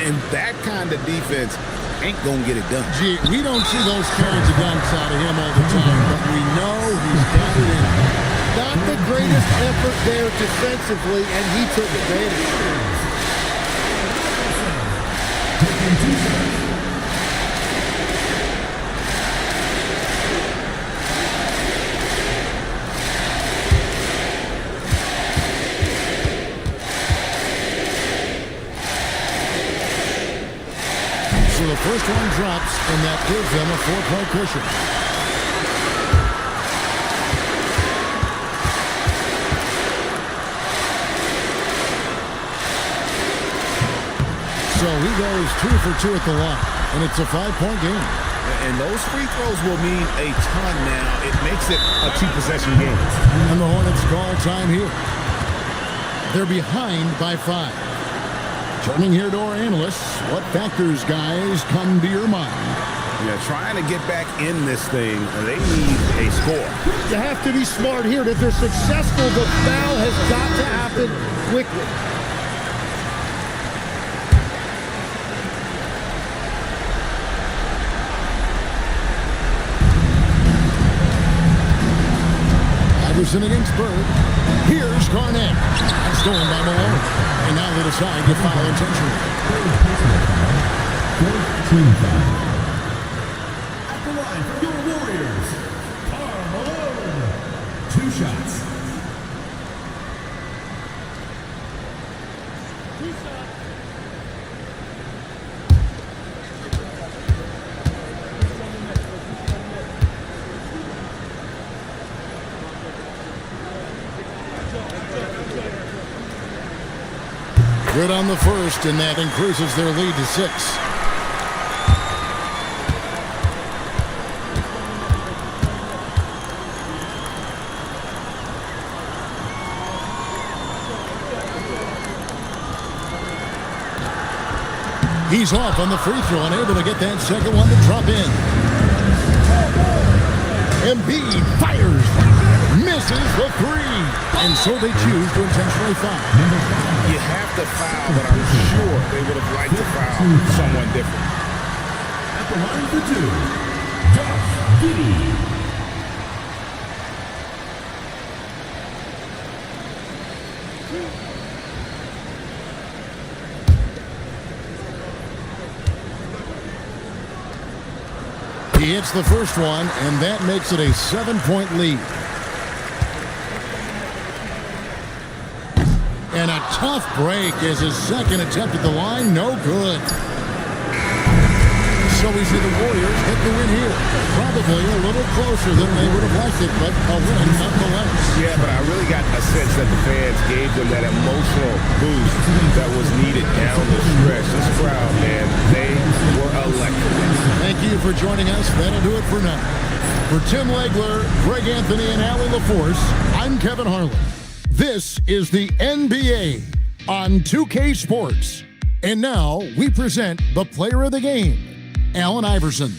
And that kind of defense ain't going to get it done. Gee, we don't see those kinds of dunks out of him all the time, but we know he's got it in him. Not the greatest effort there defensively, and he took advantage. So the first one drops, and that gives them a 4-point cushion. So he goes 2 for 2 at the line, and it's a 5-point game. And those free throws will mean a ton now. It makes it a 2-possession game. And the Hornets call time here. They're behind by 5. Turning here to our analysts, what factors, guys, come to your mind? Yeah, trying to get back in this thing, they need a score. You have to be smart here. If they're successful, the foul has got to happen quickly. Iverson against Bird. Here's Garnett. That's stolen by Malone. And now they decide to foul intentionally. At the line for your Warriors, Karl Malone. 2 shots. Good on the first, and that increases their lead to 6. He's off on the free throw, unable to get that second one to drop in. Embiid fires, misses the 3, and so they choose to intentionally foul. You have to foul, but I'm sure they would have liked to foul someone different. At the line for 2, Josh Giddey. He hits the first one, and that makes it a 7-point lead. And a tough break as his second attempt at the line, no good. So we see the Warriors get the win here. Probably a little closer than they would have liked it, but a win nonetheless. Yeah, but I really got a sense that the fans gave them that emotional boost that was needed down the stretch. This crowd, man, they were electric. Thank you for joining us. That'll do it for now. For Tim Legler, Greg Anthony, and Allie LaForce, I'm Kevin Harlan. This is the NBA on 2K Sports. And now we present the player of the game, Allen Iverson.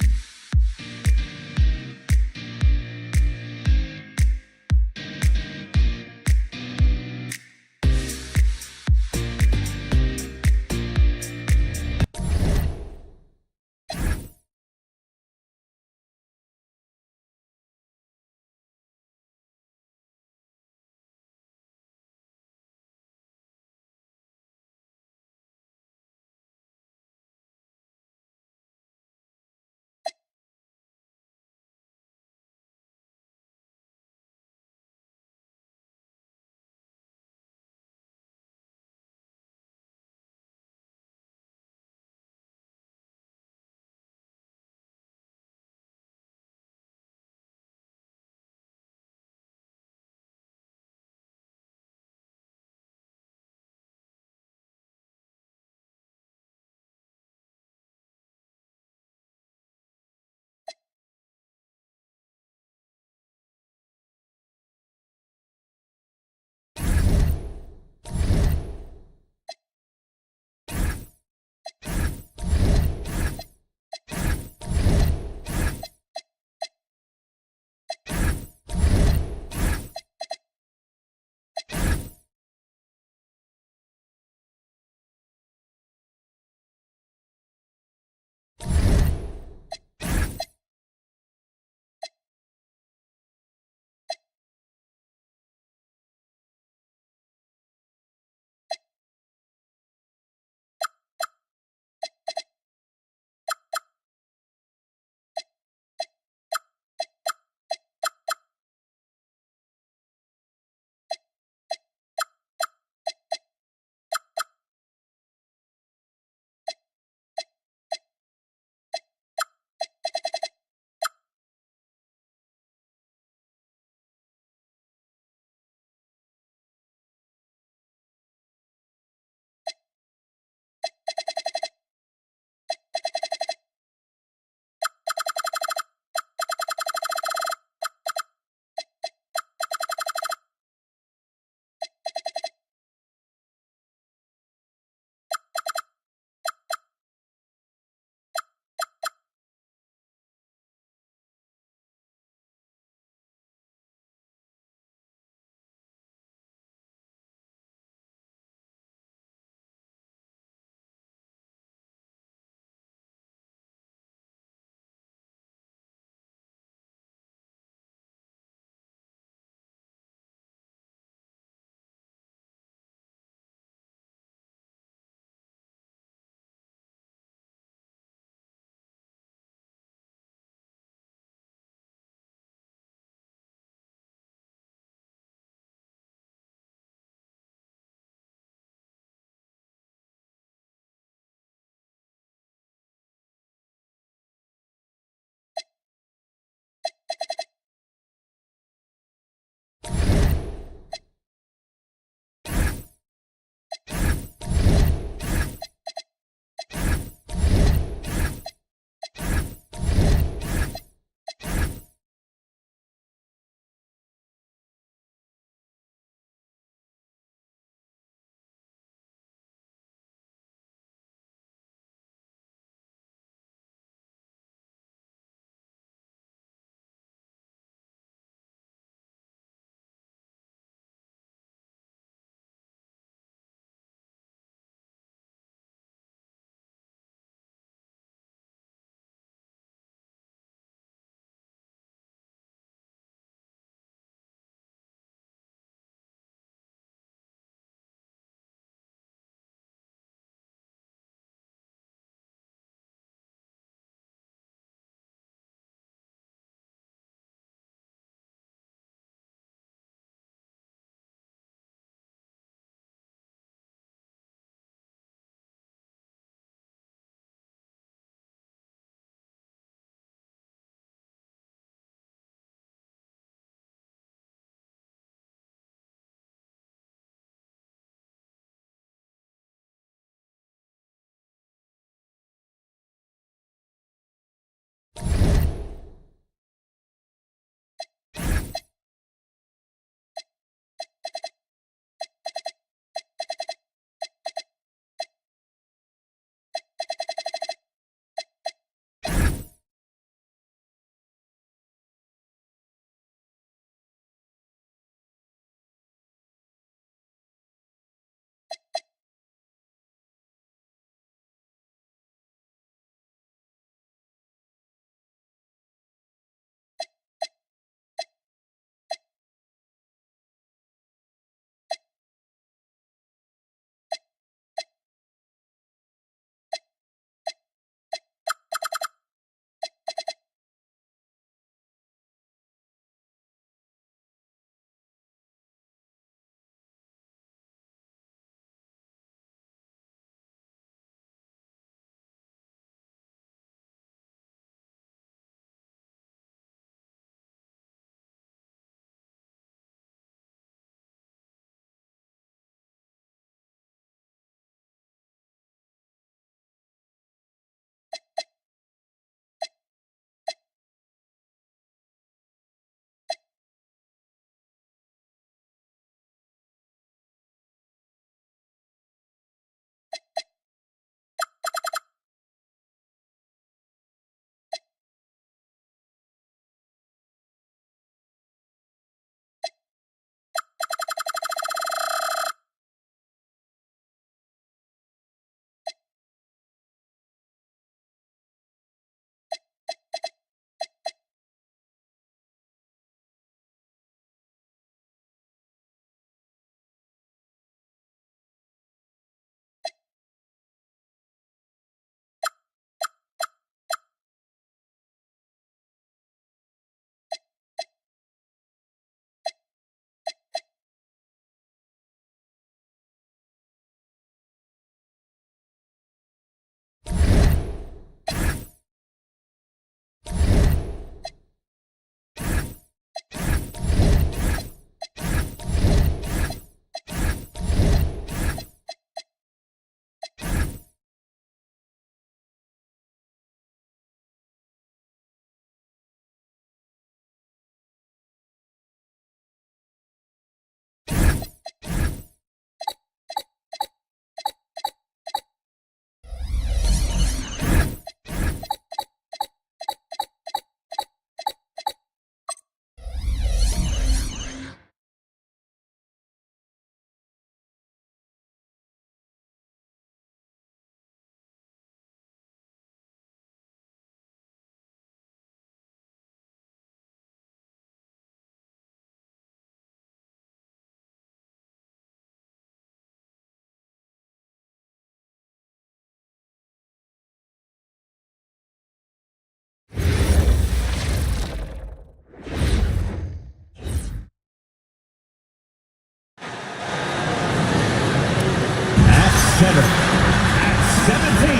7 at 17.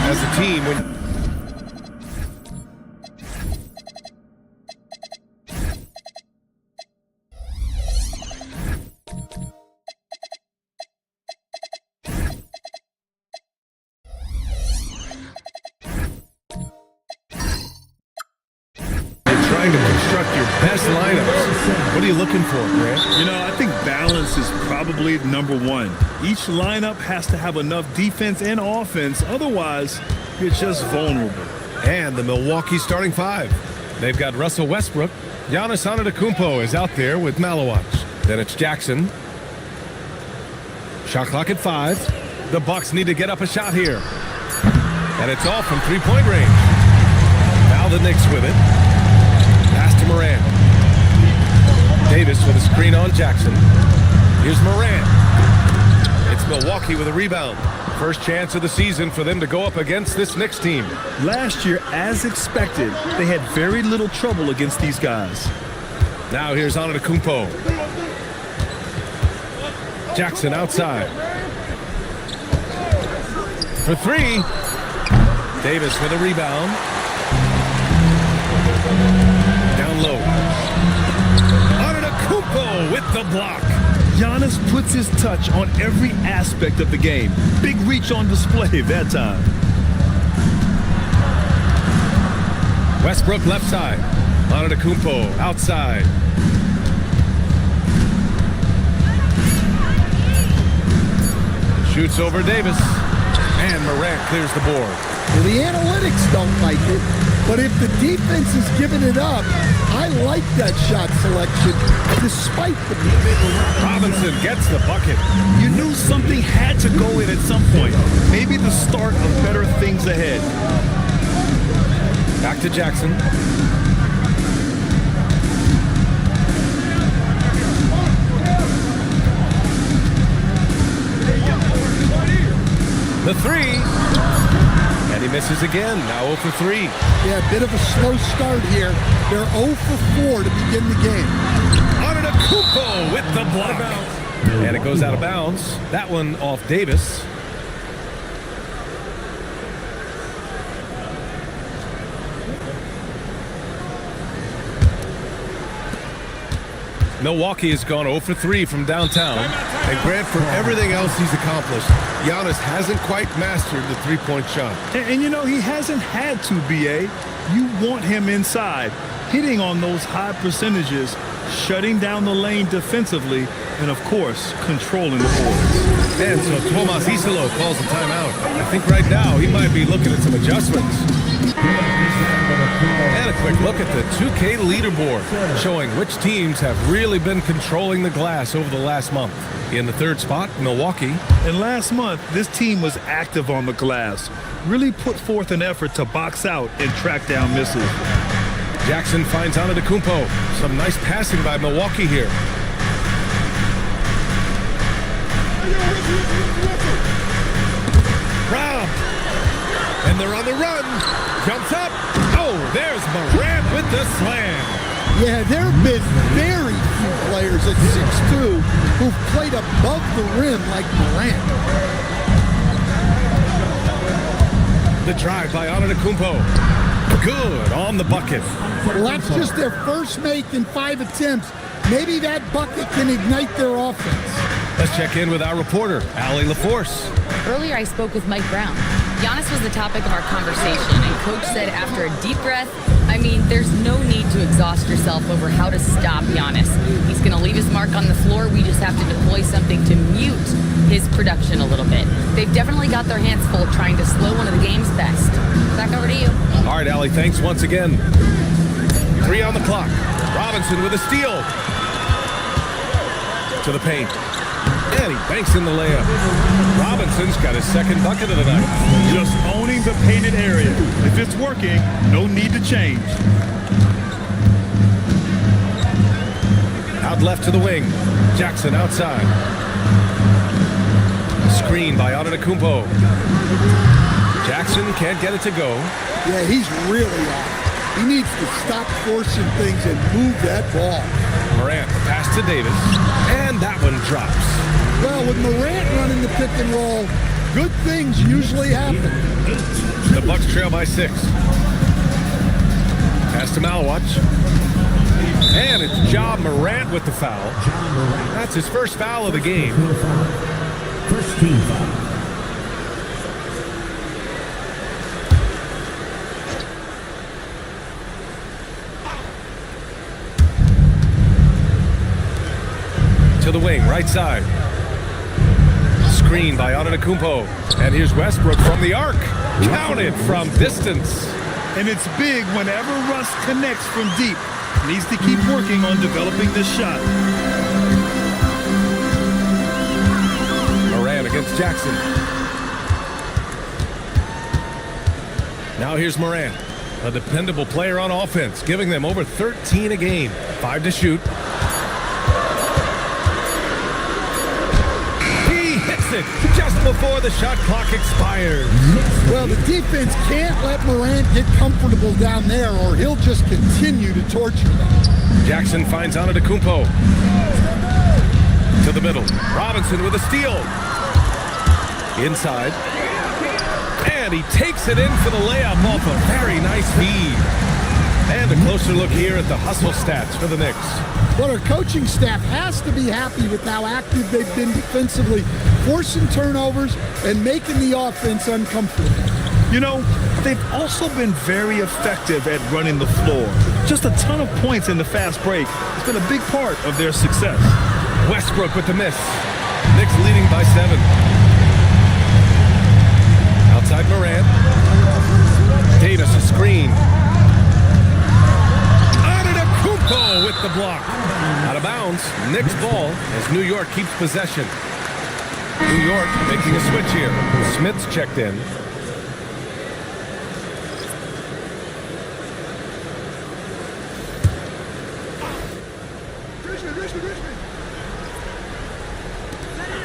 As a team, when trying to construct your best lineups. What are you looking for, Grant? You know, I think balance is probably number one. Each lineup has to have enough defense and offense. Otherwise, you're just vulnerable. And the Milwaukee starting five. They've got Russell Westbrook. Giannis Antetokounmpo is out there with Malawach. Then it's Jackson. Shot clock at 5. The Bucks need to get up a shot here. And it's all from three-point range. Now the Knicks with it. Pass to Morant. Davis with a screen on Jackson. Here's Morant. It's Milwaukee with a rebound. First chance of the season for them to go up against this Knicks team. Last year, as expected, they had very little trouble against these guys. Now here's Antetokounmpo. Jackson outside. For 3. Davis with a rebound. Down low. Antetokounmpo with the block. Giannis puts his touch on every aspect of the game. Big reach on display that time. Westbrook left side. Antetokounmpo outside. Shoots over Davis. And Morant clears the board. Well, the analytics don't like it, but if the defense is giving it up, I like that shot selection despite the Robinson gets the bucket. You knew something had to go in at some point. Maybe the start of better things ahead. Back to Jackson. The 3. And he misses again. Now 0 for 3. Yeah, a bit of a slow start here. They're 0 for 4 to begin the game. Antetokounmpo with the block. And it goes out of bounds. That one off Davis. Milwaukee has gone 0 for 3 from downtown. And Grant, for everything else he's accomplished, Giannis hasn't quite mastered the three-point shot. And you know, he hasn't had to, B.A. You want him inside, hitting on those high percentages, shutting down the lane defensively, and, of course, controlling the boards. And so Tomas Isolo calls the timeout. I think right now he might be looking at some adjustments. And a quick look at the 2K leaderboard, showing which teams have really been controlling the glass over the last month. In the 3rd spot, Milwaukee. And last month, this team was active on the glass, really put forth an effort to box out and track down misses. Jackson finds Antetokounmpo. Some nice passing by Milwaukee here. Rob. And they're on the run. Jumps up. Oh, there's Morant with the slam. Yeah, there have been very few players at 6'2" who've played above the rim like Morant. The drive by Antetokounmpo. Good on the bucket. Well, that's just their first make in 5 attempts. Maybe that bucket can ignite their offense. Let's check in with our reporter, Allie LaForce. Earlier, I spoke with Mike Brown. Giannis was the topic of our conversation, and Coach said after a deep breath, I mean, there's no need to exhaust yourself over how to stop Giannis. He's going to leave his mark on the floor. We just have to deploy something to mute his production a little bit. They've definitely got their hands full trying to slow one of the game's best. Back over to you. All right, Allie, thanks once again. 3 on the clock. Robinson with a steal. To the paint. And he banks in the layup. Robinson's got his 2nd bucket of the night. Just owning the painted area. If it's working, no need to change. Out left to the wing. Jackson outside. Screen by Antetokounmpo. Jackson can't get it to go. Yeah, he's really off. He needs to stop forcing things and move that ball. Morant, pass to Davis. And that one drops. Well, with Morant running the pick and roll, good things usually happen. The Bucks trail by 6. Pass to Malwatch. And it's Ja Morant with the foul. That's his first foul of the game. First team foul. To the wing, right side. Screen by Antetokounmpo. And here's Westbrook from the arc. Counted from distance. And it's big whenever Russ connects from deep. Needs to keep working on developing this shot. Moran against Jackson. Now here's Moran, a dependable player on offense, giving them over 13 a game. 5 to shoot. He hits it just before the shot clock expires. Well, the defense can't let Morant get comfortable down there or he'll just continue to torture them. Jackson finds Antetokounmpo. To the middle. Robinson with a steal. Inside. And he takes it in for the layup off a very nice feed. And a closer look here at the hustle stats for the Knicks. Well, our coaching staff has to be happy with how active they've been defensively, forcing turnovers and making the offense uncomfortable. You know, they've also been very effective at running the floor. Just a ton of points in the fast break. It's been a big part of their success. Westbrook with the miss. Knicks leading by 7. Outside Morant. Davis a screen. Antetokounmpo with the block. Out of bounds. Knicks ball as New York keeps possession. New York making a switch here. Smith's checked in.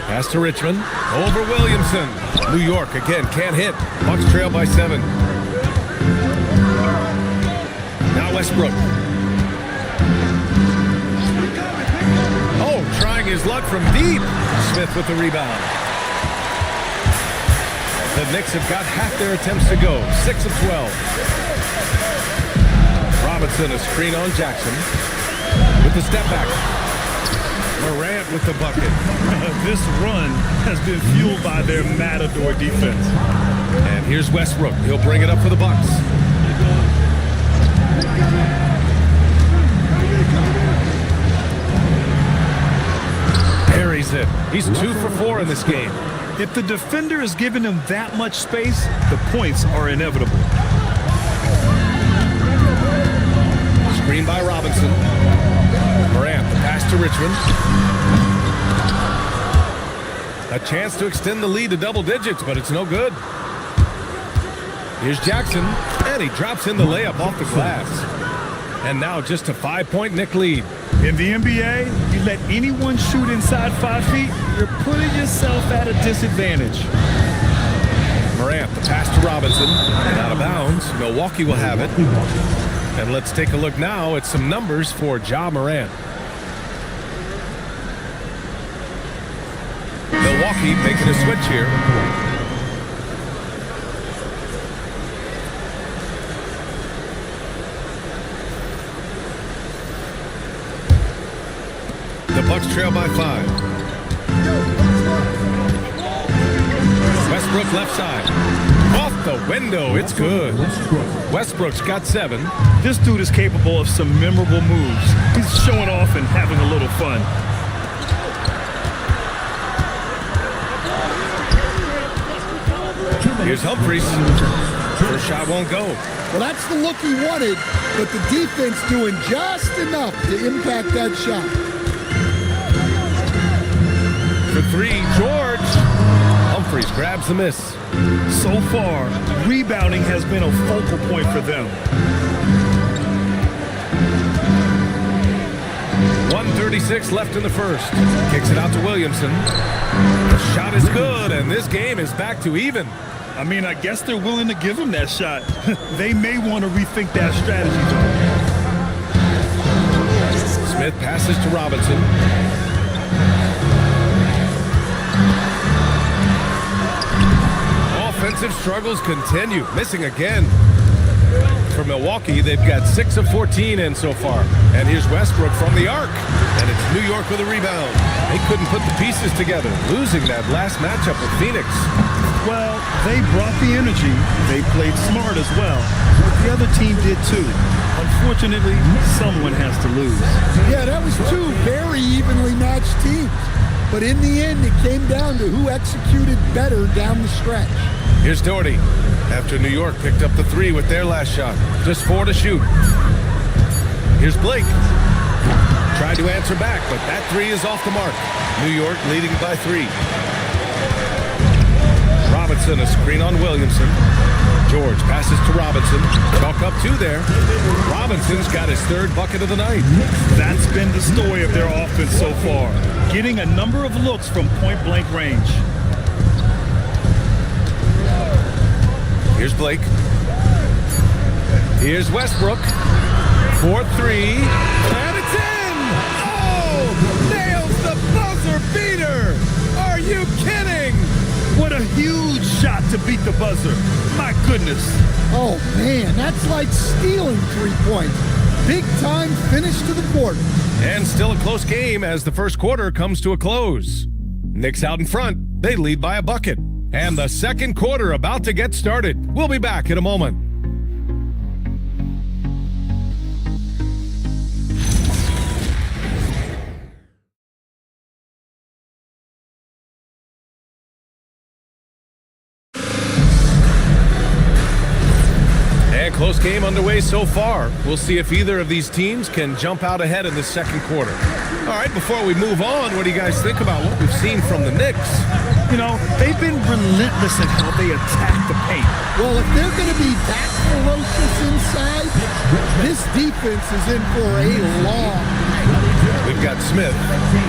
Pass to Richmond. Over Williamson. New York again can't hit. Bucks trail by 7. Now Westbrook. Oh, trying his luck from deep. Smith with the rebound. The Knicks have got half their attempts to go. 6 of 12. Robinson a screen on Jackson. With the step back. Morant with the bucket. This run has been fueled by their matador defense. And here's Westbrook. He'll bring it up for the Bucks. Buries it. He's 2 for 4 in this game. If the defender is giving him that much space, the points are inevitable. Screen by Robinson. Morant, the pass to Richmond. A chance to extend the lead to double digits, but it's no good. Here's Jackson, and he drops in the layup off the glass. And now just a 5-point Knick lead. In the NBA, you let anyone shoot inside 5 feet, you're putting yourself at a disadvantage. Morant, the pass to Robinson, and out of bounds. Milwaukee will have it. And let's take a look now at some numbers for Ja Morant. Milwaukee making a switch here. The Bucks trail by 5. Westbrook left side. Off the window, it's good. Westbrook's got 7. This dude is capable of some memorable moves. He's showing off and having a little fun. Here's Humphries. First shot won't go. Well, that's the look he wanted, but the defense doing just enough to impact that shot. For 3, George. Humphries grabs the miss. So far, rebounding has been a focal point for them. 1:36 left in the first. Kicks it out to Williamson. The shot is good, and this game is back to even. I mean, I guess they're willing to give him that shot. They may want to rethink that strategy. Smith passes to Robinson. defensive struggles continue. Missing again. For Milwaukee, they've got 6 of 14 in so far. And here's Westbrook from the arc. And it's New York with a rebound. They couldn't put the pieces together, losing that last matchup with Phoenix. Well, they brought the energy. They played smart as well. But the other team did too. Unfortunately, someone has to lose. Yeah, that was two very evenly matched teams. But in the end, it came down to who executed better down the stretch. Here's Doherty. After New York picked up the 3 with their last shot. Just 4 to shoot. Here's Blake. Tried to answer back, but that 3 is off the mark. New York leading by 3. Robinson, a screen on Williamson. George passes to Robinson. Chalk up 2 there. Robinson's got his 3rd bucket of the night. That's been the story of their offense so far. Getting a number of looks from point-blank range. Here's Blake. Here's Westbrook. 4-3. And it's in! Oh! Nails the buzzer beater! Are you kidding? What a huge shot to beat the buzzer. My goodness. Oh, man, that's like stealing 3 points. Big time finish to the quarter. And still a close game as the first quarter comes to a close. Knicks out in front. They lead by a bucket. And the second quarter about to get started. We'll be back in a moment. And close game underway so far. We'll see if either of these teams can jump out ahead in the second quarter. All right, before we move on, what do you guys think about what we've seen from the Knicks? You know, they've been relentless in how they attack the paint. Well, if they're going to be that ferocious inside, this defense is in for a long night. We've got Smith.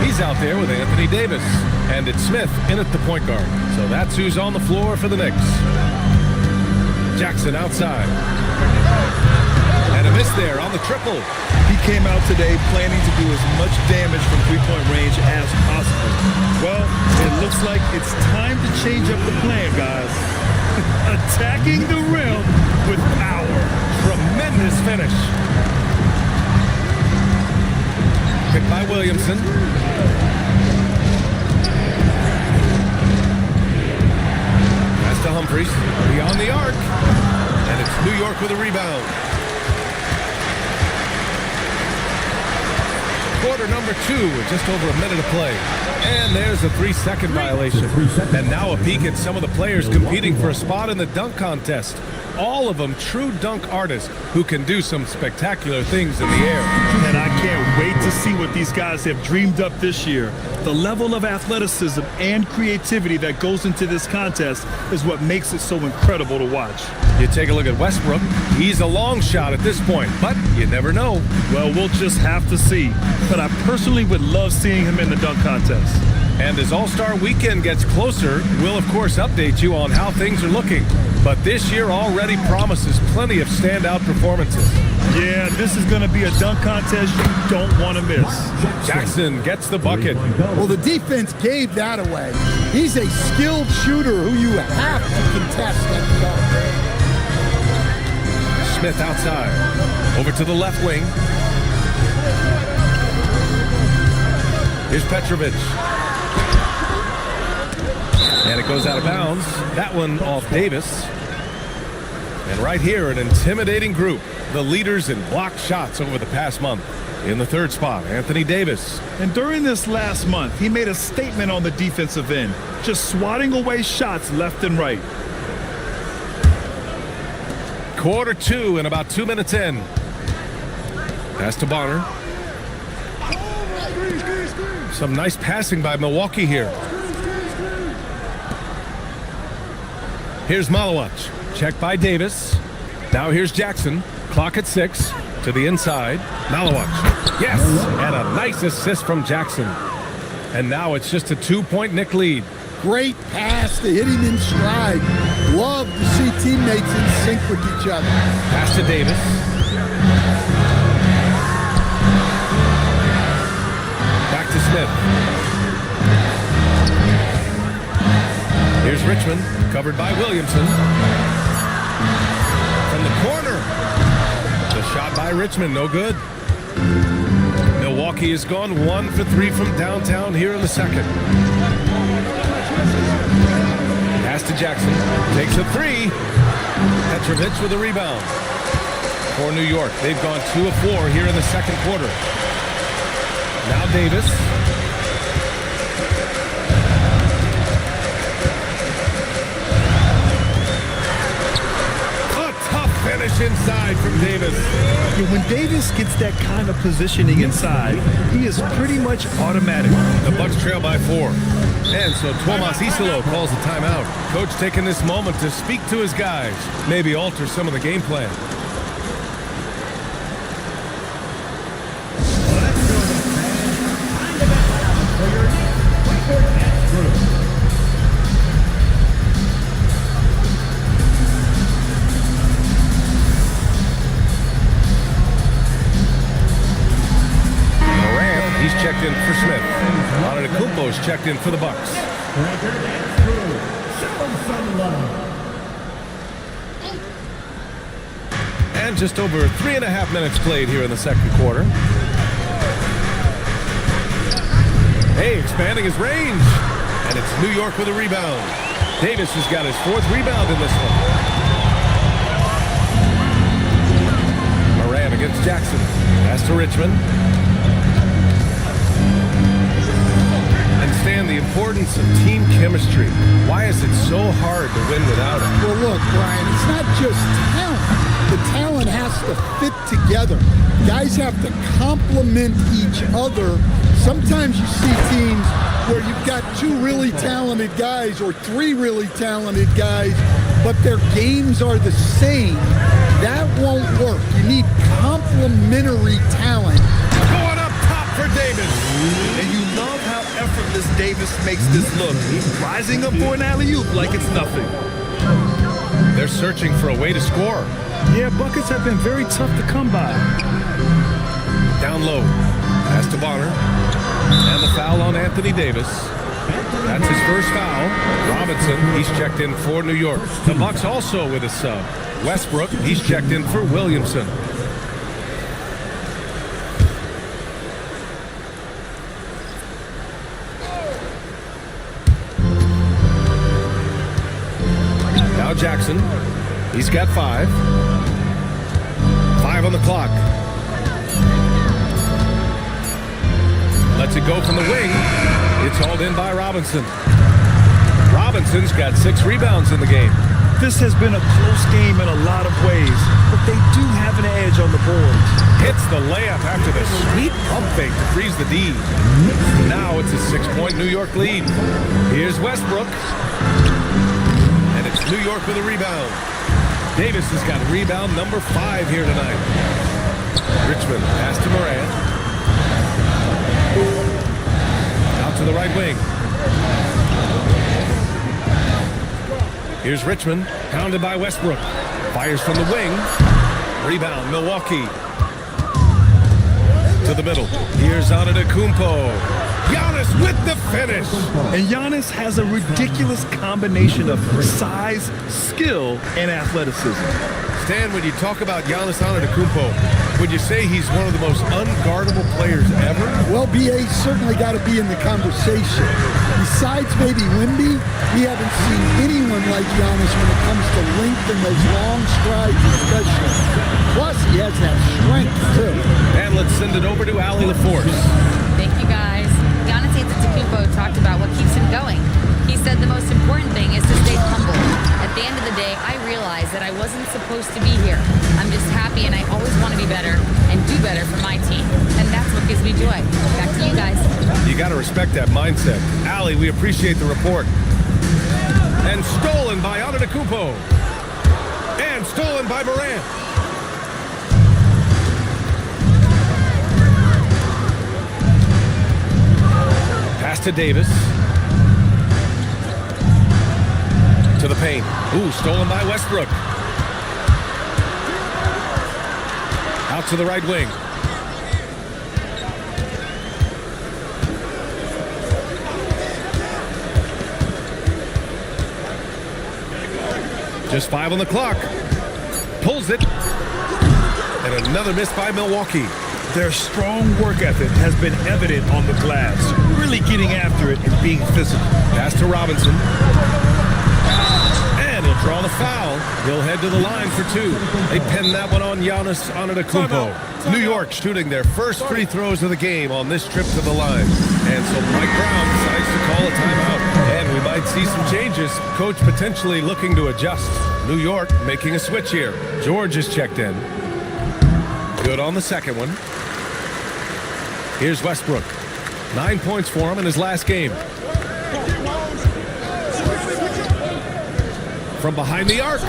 He's out there with Anthony Davis. And it's Smith in at the point guard. So that's who's on the floor for the Knicks. Jackson outside. And a miss there on the triple. He came out today planning to do as much damage from three-point range as possible. Well, it looks like it's time to change up the plan, guys. Attacking the rim with power. Tremendous finish. Picked by Williamson. Pass to Humphries. Beyond the arc. And it's New York with a rebound. Quarter number 2 with just over a minute of play. And there's a 3-second violation. And now a peek at some of the players competing for a spot in the dunk contest. All of them true dunk artists who can do some spectacular things in the air. And I can't wait to see what these guys have dreamed up this year. The level of athleticism and creativity that goes into this contest is what makes it so incredible to watch. You take a look at Westbrook. He's a long shot at this point, but you never know. Well, we'll just have to see. But I personally would love seeing him in the dunk contest. And as All-Star Weekend gets closer, we'll of course update you on how things are looking. But this year already promises plenty of standout performances. Yeah, this is going to be a dunk contest you don't want to miss. Jackson gets the bucket. Well, the defense gave that away. He's a skilled shooter who you have to contest that dunk. Smith outside. Over to the left wing. Here's Petrovic. And it goes out of bounds. That one off Davis. And right here, an intimidating group. The leaders in blocked shots over the past month. In the third spot, Anthony Davis. And during this last month, he made a statement on the defensive end, just swatting away shots left and right. Quarter 2 and about 2 minutes in. Pass to Bonner. Some nice passing by Milwaukee here. Here's Malawach. Check by Davis. Now here's Jackson. Clock at 6. To the inside. Malawach. Yes! And a nice assist from Jackson. And now it's just a 2-point Knick lead. Great pass to hit him in stride. Love to see teammates in sync with each other. Pass to Davis. Back to Smith. Here's Richmond. Covered by Williamson. From the corner. The shot by Richmond, no good. Milwaukee has gone 1 for 3 from downtown here in the second. Pass to Jackson. Takes a 3. Petrovic with a rebound. For New York, they've gone 2 of 4 here in the second quarter. Now Davis. Finish inside from Davis. Yeah, when Davis gets that kind of positioning inside, he is pretty much automatic. The Bucks trail by 4. And so Tomas Isolo calls the timeout. Coach taking this moment to speak to his guys, maybe alter some of the game plan. Checked in for Smith. Antetokounmpo's checked in for the Bucks. And just over 3.5 minutes played here in the second quarter. Hey, expanding his range. And it's New York with a rebound. Davis has got his 4th rebound in this one. Moran against Jackson. Pass to Richmond. Understand the importance of team chemistry. Why is it so hard to win without it? Well, look, Brian, it's not just talent. The talent has to fit together. Guys have to complement each other. Sometimes you see teams where you've got 2 really talented guys or 3 really talented guys, but their games are the same. That won't work. You need complementary talent. Going up top for Davis. And you love how effortless Davis makes this look. He's rising up for an alley-oop like it's nothing. They're searching for a way to score. Yeah, buckets have been very tough to come by. Down low. Pass to Bonner. And the foul on Anthony Davis. That's his first foul. Robinson, he's checked in for New York. The Bucks also with a sub. Westbrook, he's checked in for Williamson. Now Jackson, he's got 5. 5 on the clock. Lets it go from the wing. It's hauled in by Robinson. Robinson's got 6 rebounds in the game. This has been a close game in a lot of ways, but they do have an edge on the boards. Hits the layup after the sweet pump fake to freeze the D. Now it's a 6-point New York lead. Here's Westbrook. And it's New York with a rebound. Davis has got rebound number 5 here tonight. Richmond pass to Moran. Out to the right wing. Here's Richmond, pounded by Westbrook. Fires from the wing. Rebound, Milwaukee. To the middle. Here's Antetokounmpo. Giannis with the finish. And Giannis has a ridiculous combination of size, skill, and athleticism. Stan, when you talk about Giannis Antetokounmpo, would you say he's one of the most unguardable players ever? Well, BA's certainly got to be in the conversation. Besides maybe Wemby, we haven't seen anyone like Giannis when it comes to length and those long strides especially. Plus, he has that strength, too. And let's send it over to Allie LaForce. Thank you, guys. Giannis Antetokounmpo talked about what keeps him going. He said the most important thing is to stay humble. At the end of the day, I realized that I wasn't supposed to be here. I'm just happy, and I always want to be better and do better for my team. And that's what gives me joy. Back to you guys. You got to respect that mindset. Allie, we appreciate the report. And stolen by Antetokounmpo. And stolen by Morant. Pass to Davis. To the paint. Ooh, stolen by Westbrook. Out to the right wing. Just 5 on the clock. Pulls it. And another miss by Milwaukee. Their strong work ethic has been evident on the glass, really getting after it and being physical. Pass to Robinson. And he'll draw the foul. He'll head to the line for 2. They pin that one on Giannis Antetokounmpo. New York shooting their first free throws of the game on this trip to the line. And so Mike Brown decides to call a timeout. And we might see some changes. Coach potentially looking to adjust. New York making a switch here. George is checked in. Good on the second one. Here's Westbrook. 9 points for him in his last game. From behind the arc.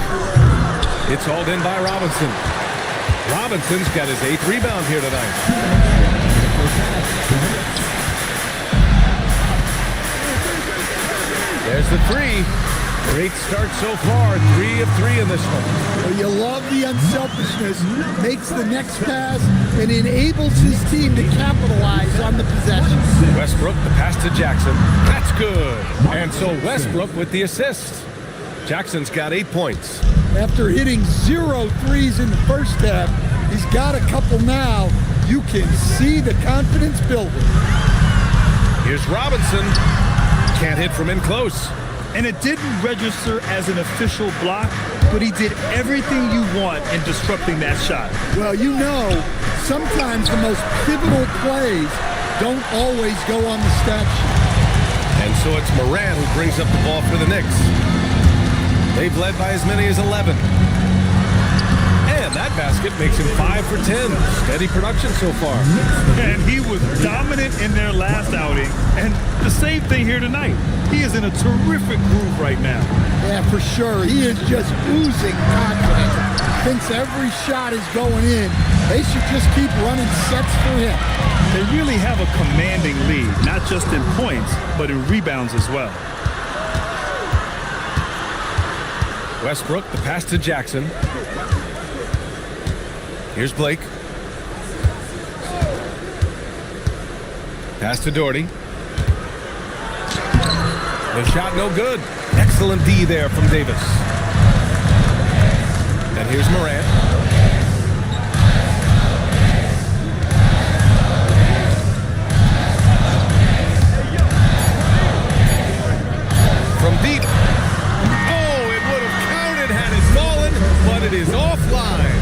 It's hauled in by Robinson. Robinson's got his 8th rebound here tonight. There's the 3. Great start so far. 3 of 3 in this one. Well, you love the unselfishness. Makes the next pass and enables his team to capitalize on the possession. Westbrook, the pass to Jackson. That's good. And so Westbrook with the assist. Jackson's got 8 points. After hitting 0 threes in the first half, he's got a couple now. You can see the confidence building. Here's Robinson. Can't hit from in close. And it didn't register as an official block, but he did everything you want in disrupting that shot. Well, you know, sometimes the most pivotal plays don't always go on the stat sheet. And so it's Morant who brings up the ball for the Knicks. They've led by as many as 11. And that basket makes him 5 for 10. Steady production so far. And he was dominant in their last outing. And the same thing here tonight. He is in a terrific groove right now. Yeah, for sure. He is just oozing confidence. Thinks every shot is going in. They should just keep running sets for him. They really have a commanding lead, not just in points, but in rebounds as well. Westbrook, the pass to Jackson. Here's Blake. Pass to Doherty. The shot no good. Excellent D there from Davis. And here's Morant. From deep. Oh, it would have counted had it fallen, but it is offline.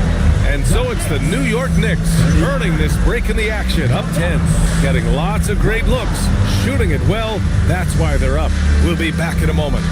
And so it's the New York Knicks earning this break in the action, up 10. Getting lots of great looks, shooting it well. That's why they're up. We'll be back in a moment.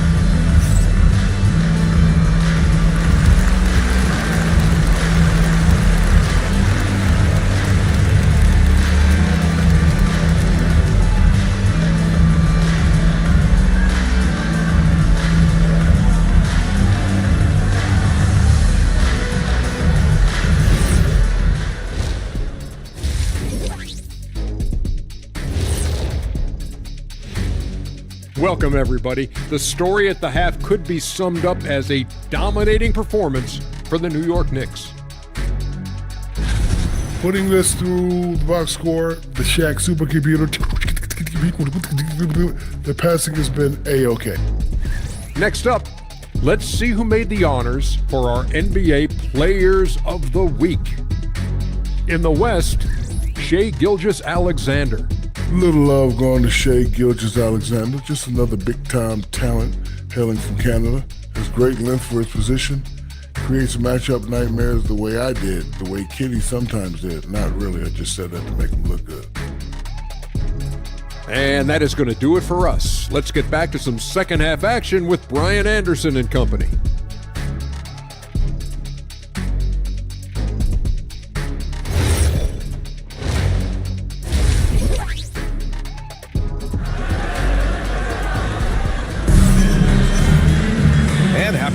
Welcome, everybody. The story at the half could be summed up as a dominating performance for the New York Knicks. Putting this through the box score, the Shaq supercomputer, the passing has been A-OK. Next up, let's see who made the honors for our NBA Players of the Week. In the West, Shai Gilgeous-Alexander. Little love going to Shai Gilgeous-Alexander, just another big-time talent hailing from Canada. Has great length for his position, creates matchup nightmares the way I did, the way Kitty sometimes did. Not really, I just said that to make him look good. And that is going to do it for us. Let's get back to some second half action with Brian Anderson and company.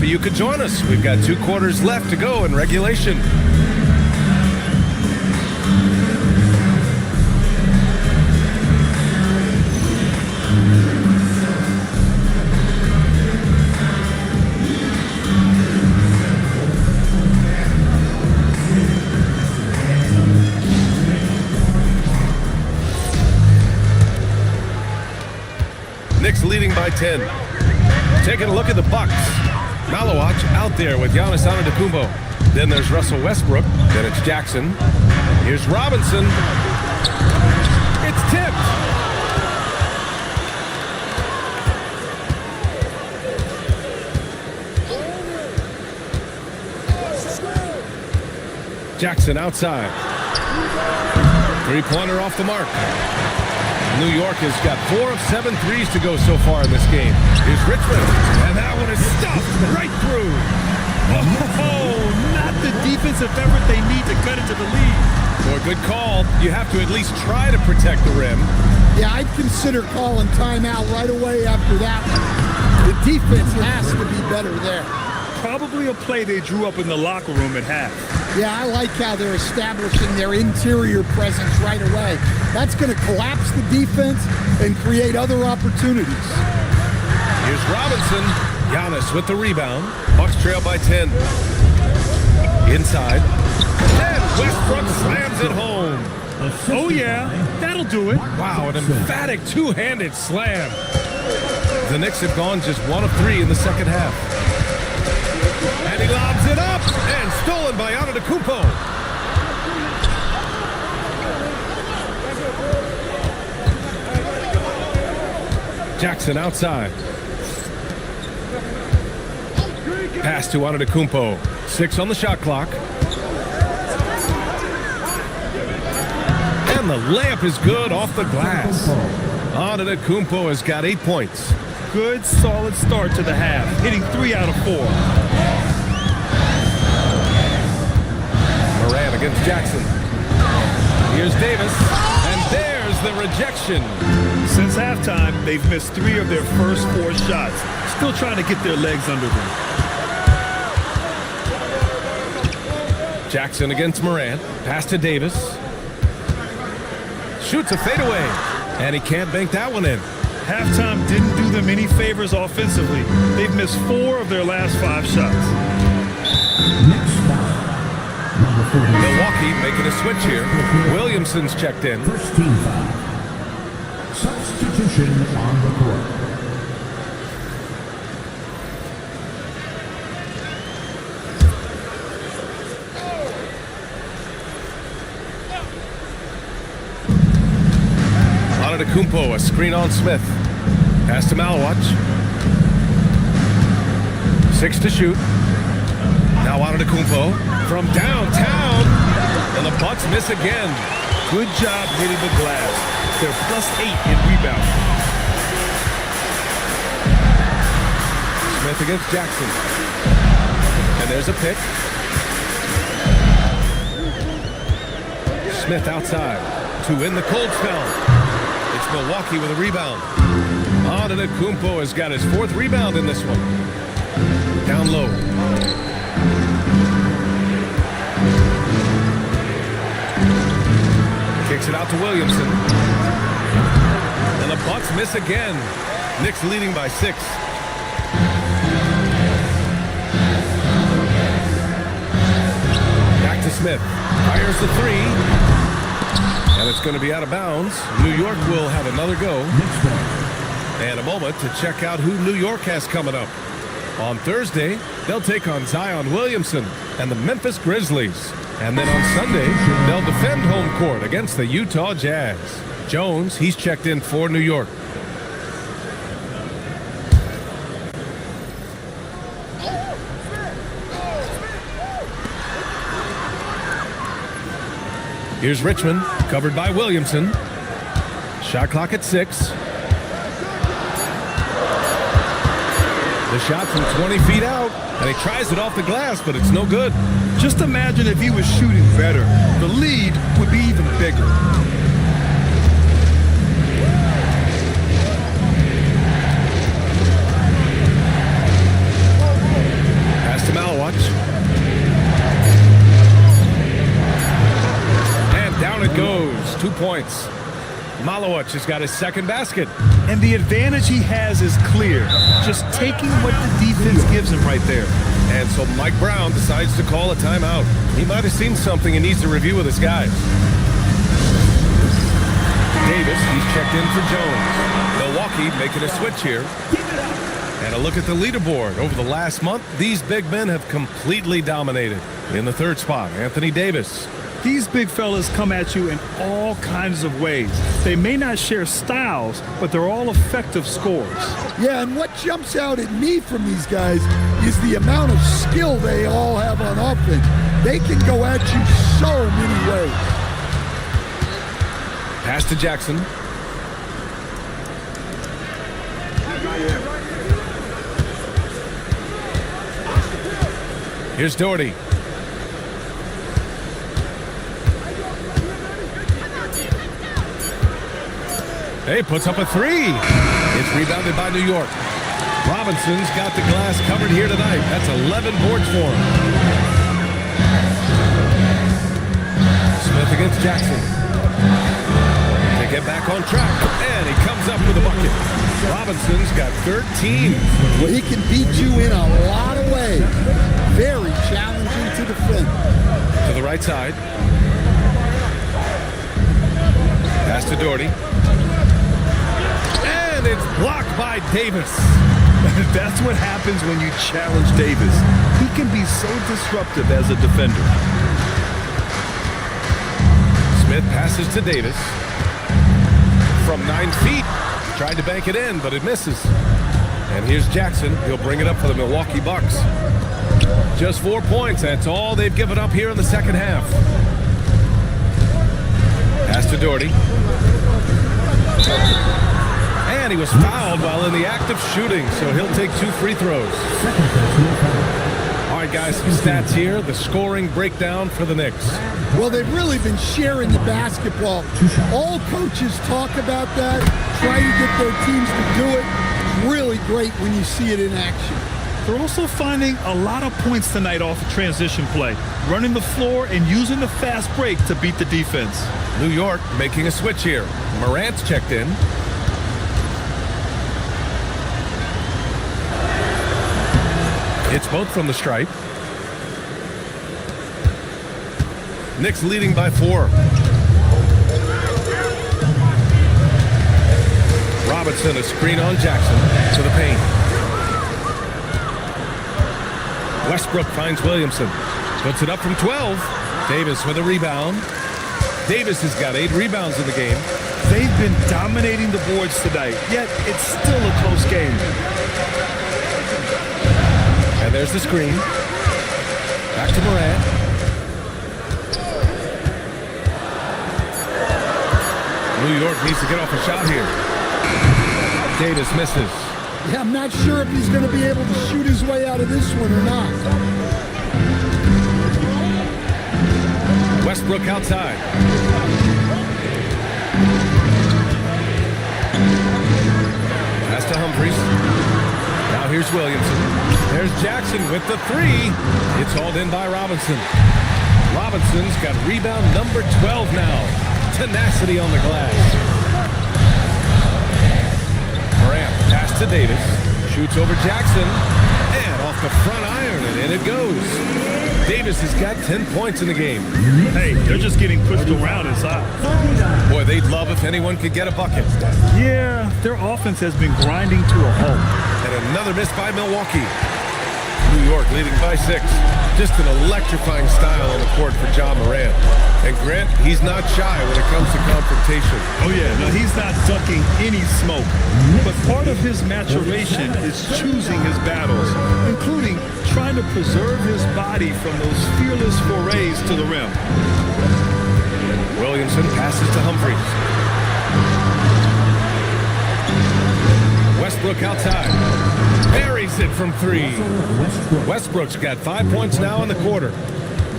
You could join us. We've got 2 quarters left to go in regulation. Knicks leading by 10. Taking a look at the Bucks. Malawach out there with Giannis Antetokounmpo. Then there's Russell Westbrook. Then it's Jackson. Here's Robinson. It's tipped. Jackson outside. Three-pointer off the mark. New York has got 4 of 7 threes to go so far in this game. Here's Richmond, and that one is stuffed right through. Oh, not the defensive effort they need to cut into the lead. Boy, good call. You have to at least try to protect the rim. Yeah, I'd consider calling timeout right away after that one. The defense has to be better there. Probably a play they drew up in the locker room at half. Yeah, I like how they're establishing their interior presence right away. That's going to collapse the defense and create other opportunities. Here's Robinson. Giannis with the rebound. Bucks trail by 10. Inside. And Westbrook slams it home. Oh, yeah, that'll do it. Wow, an emphatic two-handed slam. The Knicks have gone just 1 of 3 in the second half. And he lobs it up, and stolen by Antetokounmpo. Jackson outside. Pass to Antetokounmpo. 6 on the shot clock. And the layup is good off the glass. Antetokounmpo has got 8 points. Good, solid start to the half, hitting 3 out of 4. Moran against Jackson. Here's Davis, and there's the rejection. Since halftime, they've missed 3 of their first 4 shots. Still trying to get their legs under them. Jackson against Moran. Pass to Davis. Shoots a fadeaway, and he can't bank that one in. Halftime didn't do them any favors offensively. They've missed 4 of their last 5 shots. Milwaukee making a switch here. Williamson's checked in. First team foul. Substitution on the court. Antetokounmpo, a screen on Smith. Pass to Malawach. 6 to shoot. Now Antetokounmpo from downtown, and the Bucks miss again. Good job hitting the glass. They're +8 in rebounding. Smith against Jackson. And there's a pick. Smith outside to win the cold spell. It's Milwaukee with a rebound. Antetokounmpo has got his 4th rebound in this one. Down low. Kicks it out to Williamson. And the Bucks miss again. Knicks leading by 6. Back to Smith. Fires the 3. And it's going to be out of bounds. New York will have another go. And a moment to check out who New York has coming up. On Thursday, they'll take on Zion Williamson and the Memphis Grizzlies. And then on Sunday, they'll defend home court against the Utah Jazz. Jones, he's checked in for New York. Here's Richmond, covered by Williamson. Shot clock at 6. The shot from 20 feet out, and he tries it off the glass, but it's no good. Just imagine if he was shooting better. The lead would be even bigger. Pass to Malawach. And down it goes. 2 points. Malawach has got his 2nd basket. And the advantage he has is clear. Just taking what the defense gives him right there. And so Mike Brown decides to call a timeout. He might have seen something and needs to review with his guys. Davis, he's checked in for Jones. Milwaukee making a switch here. And a look at the leaderboard. Over the last month, these big men have completely dominated. In the third spot, Anthony Davis. These big fellas come at you in all kinds of ways. They may not share styles, but they're all effective scorers. Yeah, and what jumps out at me from these guys is the amount of skill they all have on offense. They can go at you so many ways. Pass to Jackson. Here's Doherty. Hey, puts up a three. It's rebounded by New York. Robinson's got the glass covered here tonight. That's 11 boards for him. Smith against Jackson. To get back on track. And he comes up with a bucket. Robinson's got 13. Well, he can beat you in a lot of ways. Very challenging to defend. To the right side. Pass to Doherty. And it's blocked by Davis. That's what happens when you challenge Davis. He can be so disruptive as a defender. Smith passes to Davis. From 9 feet. Tried to bank it in, but it misses. And here's Jackson. He'll bring it up for the Milwaukee Bucks. Just 4 points. That's all they've given up here in the second half. Pass to Doherty. And he was fouled while in the act of shooting, so he'll take 2 free throws. All right, guys, some stats here. The scoring breakdown for the Knicks. Well, they've really been sharing the basketball. All coaches talk about that, try to get their teams to do it. Really great when you see it in action. They're also finding a lot of points tonight off of transition play, running the floor and using the fast break to beat the defense. New York making a switch here. Morant's checked in. It's both from the stripe. Knicks leading by 4. Robinson, a screen on Jackson to the paint. Westbrook finds Williamson. Puts it up from 12. Davis with a rebound. Davis has got 8 rebounds in the game. They've been dominating the boards tonight, yet it's still a close game. And there's the screen. Back to Morant. New York needs to get off a shot here. Davis misses. Yeah, I'm not sure if he's going to be able to shoot his way out of this one or not. Westbrook outside. Pass to Humphries. Now here's Williamson. There's Jackson with the 3. It's hauled in by Robinson. Robinson's got rebound number 12 now. Tenacity on the glass. Morant pass to Davis. Shoots over Jackson. And off the front iron, and in it goes. Davis has got 10 points in the game. Hey, they're just getting pushed around inside. Boy, they'd love if anyone could get a bucket. Yeah, their offense has been grinding to a halt. And another miss by Milwaukee. New York leading by 6. Just an electrifying style on the court for Ja Morant. And Grant, he's not shy when it comes to confrontation. Oh yeah, no, he's not ducking any smoke. But part of his maturation is choosing his battles, including trying to preserve his body from those fearless forays to the rim. Williamson passes to Humphries. Westbrook outside. Buries it from 3. Westbrook's got 5 points now in the quarter.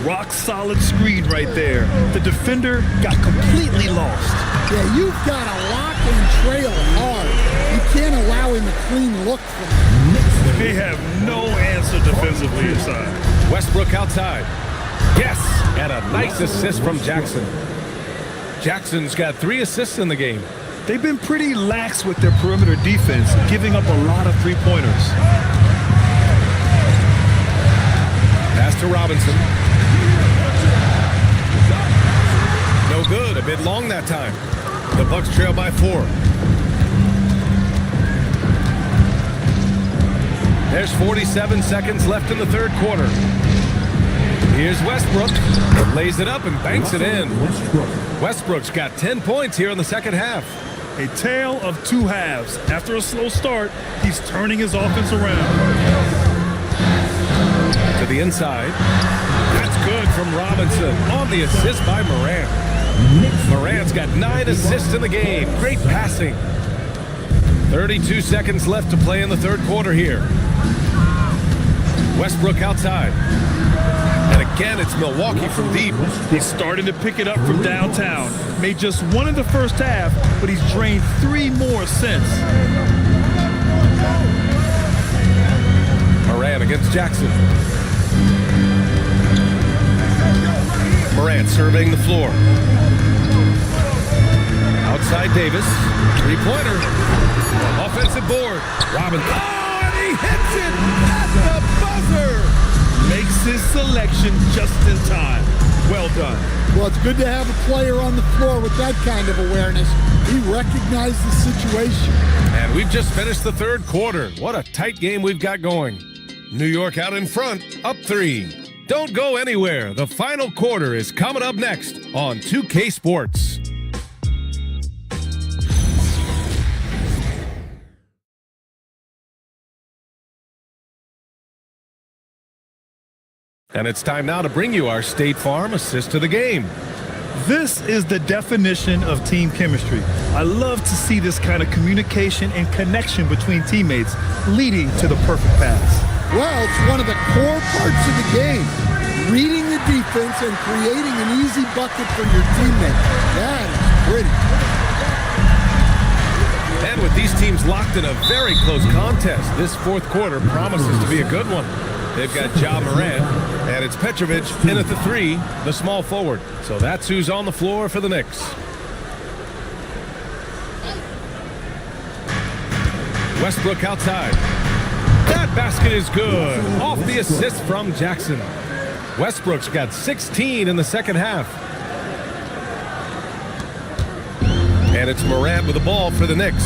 Rock solid screen right there. The defender got completely lost. Yeah, you've got to lock and trail hard. You can't allow him a clean look from him. They have no answer defensively inside. Westbrook outside. Yes, and a nice assist from Jackson. Jackson's got 3 assists in the game. They've been pretty lax with their perimeter defense, giving up a lot of three-pointers. Pass to Robinson. No good. A bit long that time. The Bucks trail by 4. There's 47 seconds left in the third quarter. Here's Westbrook. Lays it up and banks it in. Westbrook's got 10 points here in the second half. A tale of two halves. After a slow start, he's turning his offense around. To the inside. That's good from Robinson on the assist by Morant. Morant's got 9 assists in the game. Great passing. 32 seconds left to play in the third quarter here. Westbrook outside. And again, it's Milwaukee from deep. He's starting to pick it up from downtown. Made just one in the first half, but he's drained 3 more since. Morant against Jackson. Morant surveying the floor. Outside Davis. 3-pointer. Offensive board. Robinson. Oh, and he hits it at the buzzer. Makes his selection just in time. Well done. Well, it's good to have a player on the floor with that kind of awareness. He recognized the situation. And we've just finished the third quarter. What a tight game we've got going. New York out in front, up 3. Don't go anywhere. The final quarter is coming up next on 2K Sports. And it's time now to bring you our State Farm assist to the game. This is the definition of team chemistry. I love to see this kind of communication and connection between teammates leading to the perfect pass. Well, it's one of the core parts of the game. Reading the defense and creating an easy bucket for your teammate. That is pretty. And with these teams locked in a very close contest, this fourth quarter promises to be a good one. They've got Ja Morant, and it's Petrovic in at the 3, the small forward. So that's who's on the floor for the Knicks. Westbrook outside. That basket is good. Off the assist from Jackson. Westbrook's got 16 in the second half. And it's Morant with the ball for the Knicks.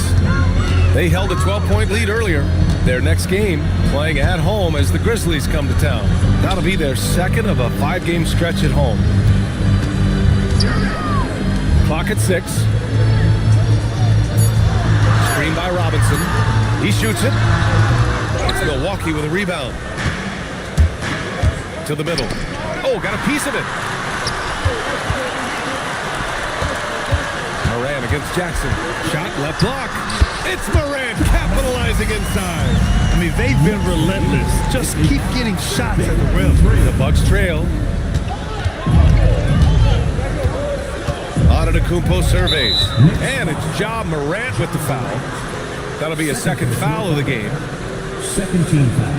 They held a 12-point lead earlier. Their next game, playing at home as the Grizzlies come to town. That'll be their second of a 5-game stretch at home. Clock at 6. Screen by Robinson. He shoots it. It's Milwaukee with a rebound. To the middle. Oh, got a piece of it. Morant against Jackson. Shot left block. It's Morant capitalizing inside. I mean, they've been relentless. Just keep getting shots at the rim. The Bucks trail. Antetokounmpo surveys. And it's Ja Morant with the foul. That'll be a second foul of the game. Second team foul.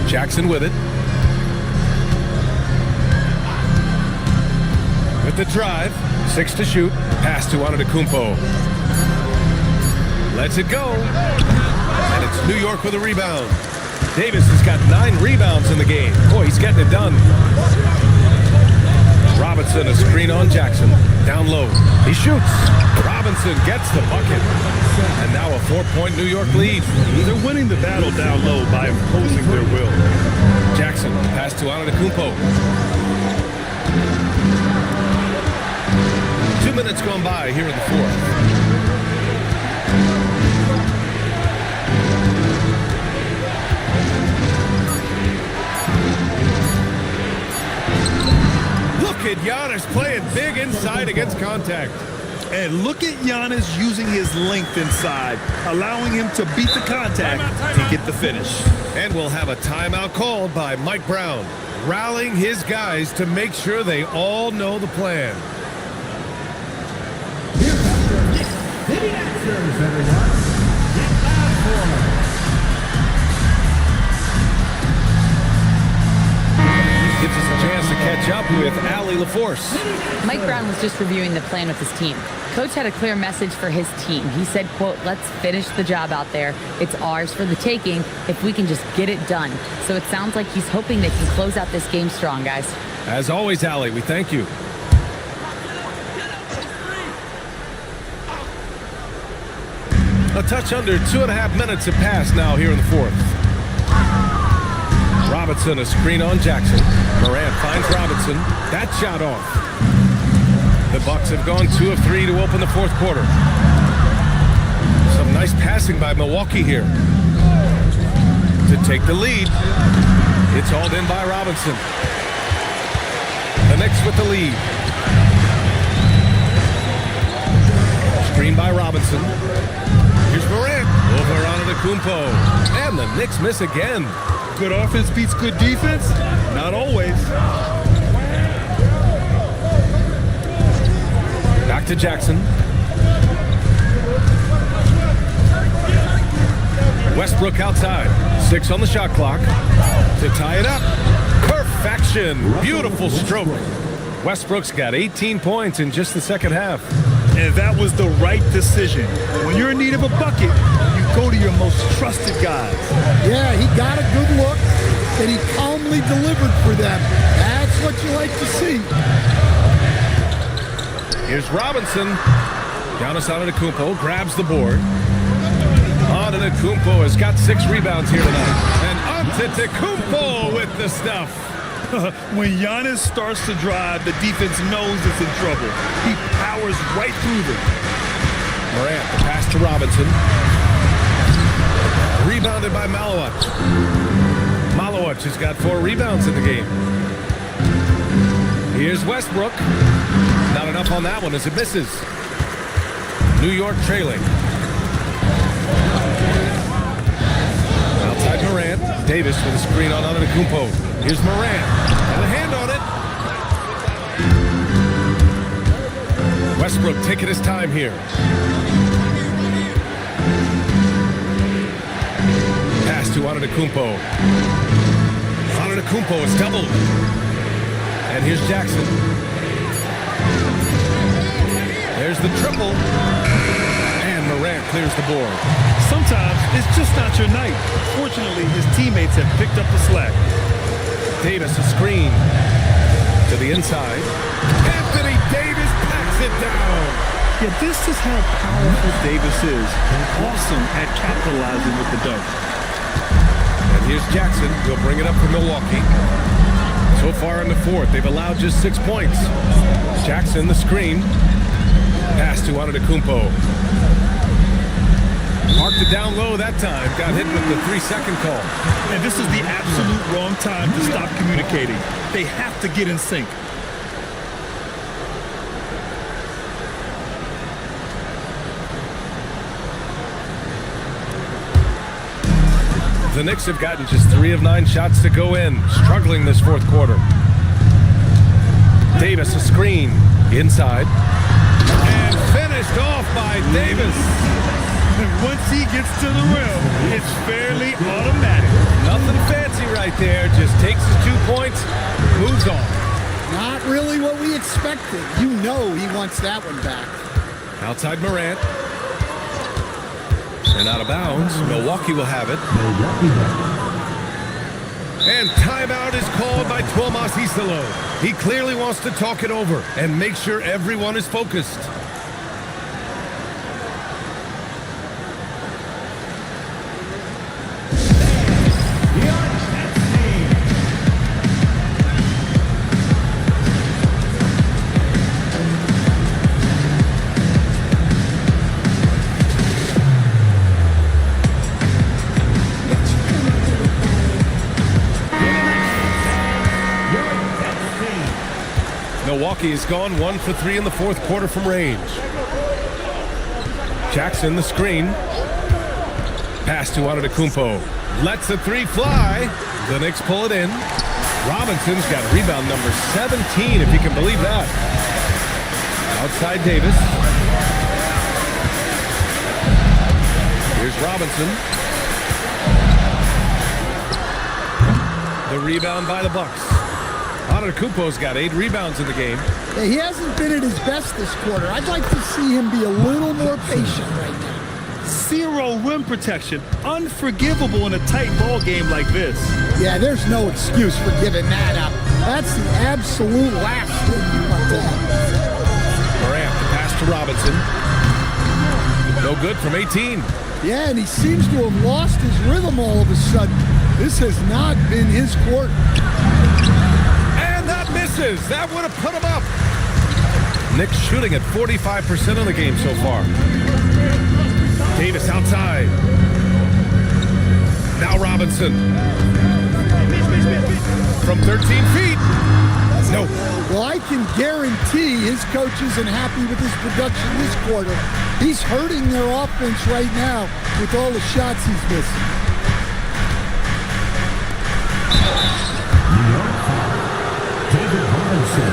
Jackson with it. With the drive. 6 to shoot. Pass to Antetokounmpo. Lets it go. And it's New York with a rebound. Davis has got 9 rebounds in the game. Boy, he's getting it done. Robinson, a screen on Jackson. Down low. He shoots. Robinson gets the bucket. And now a 4-point New York lead. They're winning the battle down low by imposing their will. Jackson, pass to Antetokounmpo. 2 minutes gone by here in the fourth. Look at Giannis playing big inside against contact. And look at Giannis using his length inside, allowing him to beat the contact and get the finish. And we'll have a timeout called by Mike Brown, rallying his guys to make sure they all know the plan. Hitting answers, everyone. Get back for Gives us a chance to catch up with Allie LaForce. Mike Brown was just reviewing the plan with his team. Coach had a clear message for his team. He said, quote, "Let's finish the job out there. It's ours for the taking if we can just get it done." So it sounds like he's hoping they can close out this game strong, guys. As always, Allie, we thank you. A touch under 2.5 minutes have passed now here in the fourth. Robinson, a screen on Jackson. Morant finds Robinson. That shot off. The Bucks have gone 2 of 3 to open the fourth quarter. Some nice passing by Milwaukee here to take the lead. It's hauled in by Robinson. The Knicks with the lead. Screen by Robinson. Here's Morant. Over on Antetokounmpo. And the Knicks miss again. Good offense beats good defense? Not always. Back to Jackson. Westbrook outside. 6 on the shot clock to tie it up. Perfection. Beautiful stroke. Westbrook's got 18 points in just the second half. And that was the right decision. When you're in need of a bucket, you go to your most trusted guys. Yeah, he got a good look, and he calmly delivered for them. That's what you like to see. Here's Robinson. Giannis Antetokounmpo grabs the board. Antetokounmpo has got 6 rebounds here tonight. And Antetokounmpo with the stuff. When Giannis starts to drive, the defense knows it's in trouble. He powers right through them. Morant, the pass to Robinson. Rebounded by Malowich. Malowich has got 4 rebounds in the game. Here's Westbrook. Not enough on that one as it misses. New York trailing. Outside Morant. Davis with a screen on Antetokounmpo. Here's Morant. Got a hand on it. Westbrook taking his time here. Pass to Antetokounmpo. Antetokounmpo is doubled. And here's Jackson. There's the triple. And Morant clears the board. Sometimes it's just not your night. Fortunately, his teammates have picked up the slack. Davis a screen to the inside. Anthony Davis packs it down. Yeah, this is how powerful Davis is. Awesome at capitalizing with the dunk. And here's Jackson. He'll bring it up for Milwaukee. So far in the fourth, they've allowed just 6 points. Jackson the screen. Pass to Antetokounmpo. Marked it down low that time. Got hit with the 3-second call. And this is the absolute wrong time to stop communicating. They have to get in sync. The Knicks have gotten just 3 of 9 shots to go in. Struggling this fourth quarter. Davis a screen. Inside. And finished off by Davis. Once he gets to the rim, it's fairly automatic. Nothing fancy right there. Just takes his 2 points, moves on. Not really what we expected. You know he wants that one back. Outside Morant. And out of bounds. Milwaukee will have it. And timeout is called by Tuomas Isalo. He clearly wants to talk it over and make sure everyone is focused. Milwaukee has gone 1 for 3 in the fourth quarter from range. Jackson the screen. Pass to Antetokounmpo. Lets the 3 fly. The Knicks pull it in. Robinson's got rebound number 17, if you can believe that. Outside Davis. Here's Robinson. The rebound by the Bucks. Antetokounmpo's got 8 rebounds in the game. Yeah, he hasn't been at his best this quarter. I'd like to see him be a little more patient right now. 0 rim protection. Unforgivable in a tight ball game like this. Yeah, there's no excuse for giving that up. That's the absolute last thing you want to have. Morant, the pass to Robinson. No good from 18. Yeah, and he seems to have lost his rhythm all of a sudden. This has not been his quarter. And that misses. That would have put him up. Knicks shooting at 45% of the game so far. Davis outside. Now Robinson. From 13 feet. No. Well, I can guarantee his coach isn't happy with his production this quarter. He's hurting their offense right now with all the shots he's missing. New York foul. David Robinson.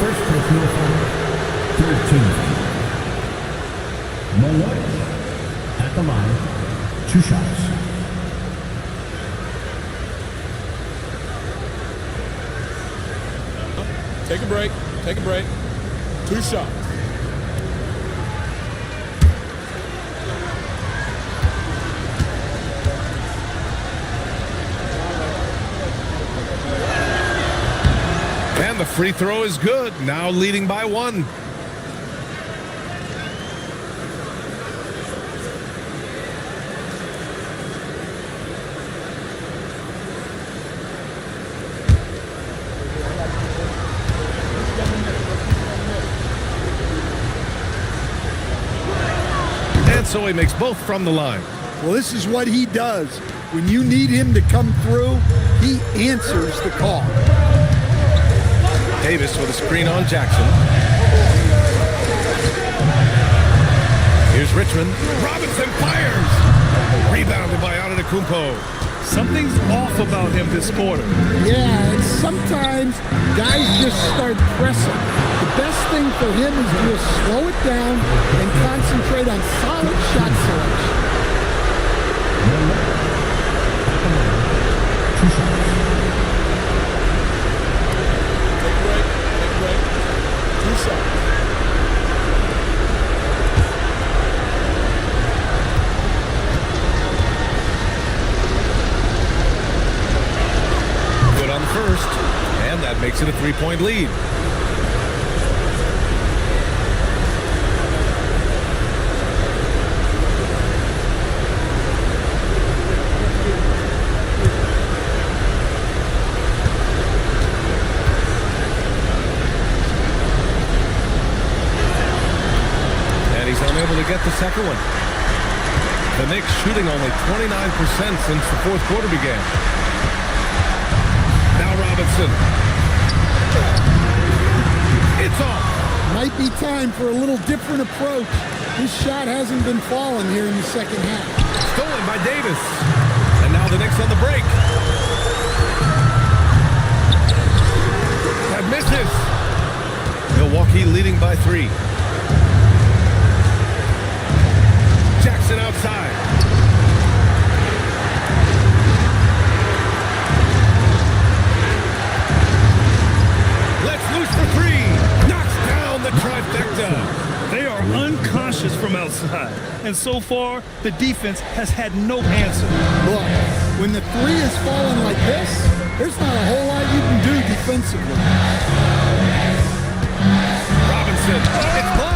First personal foul. 13. Malloy at the line. 2 shots. Take a break. Take a break. 2 shots. And the free throw is good. Now leading by 1. And so he makes both from the line. Well, this is what he does. When you need him to come through, he answers the call. Davis with a screen on Jackson. Here's Richmond. Robinson fires. Rebounded by Antetokounmpo. Something's off about him this quarter. Yeah, and sometimes guys just start pressing. The best thing for him is to just slow it down and concentrate on solid shot selection. 2 shots. Take a break. Take a break. 2 shots. Good on the first. And that makes it a 3-point lead. Unable to get the second one. The Knicks shooting only 29% since the 4th quarter began. Now Robinson. It's off. Might be time for a little different approach. His shot hasn't been falling here in the second half. Stolen by Davis. And now the Knicks on the break. That misses. Milwaukee leading by 3. Jackson outside. Let's loose for 3. Knocks down the trifecta. They are unconscious from outside. And so far, the defense has had no answer. Look, when the 3 is falling like this, there's not a whole lot you can do defensively. Robinson. It's blocked.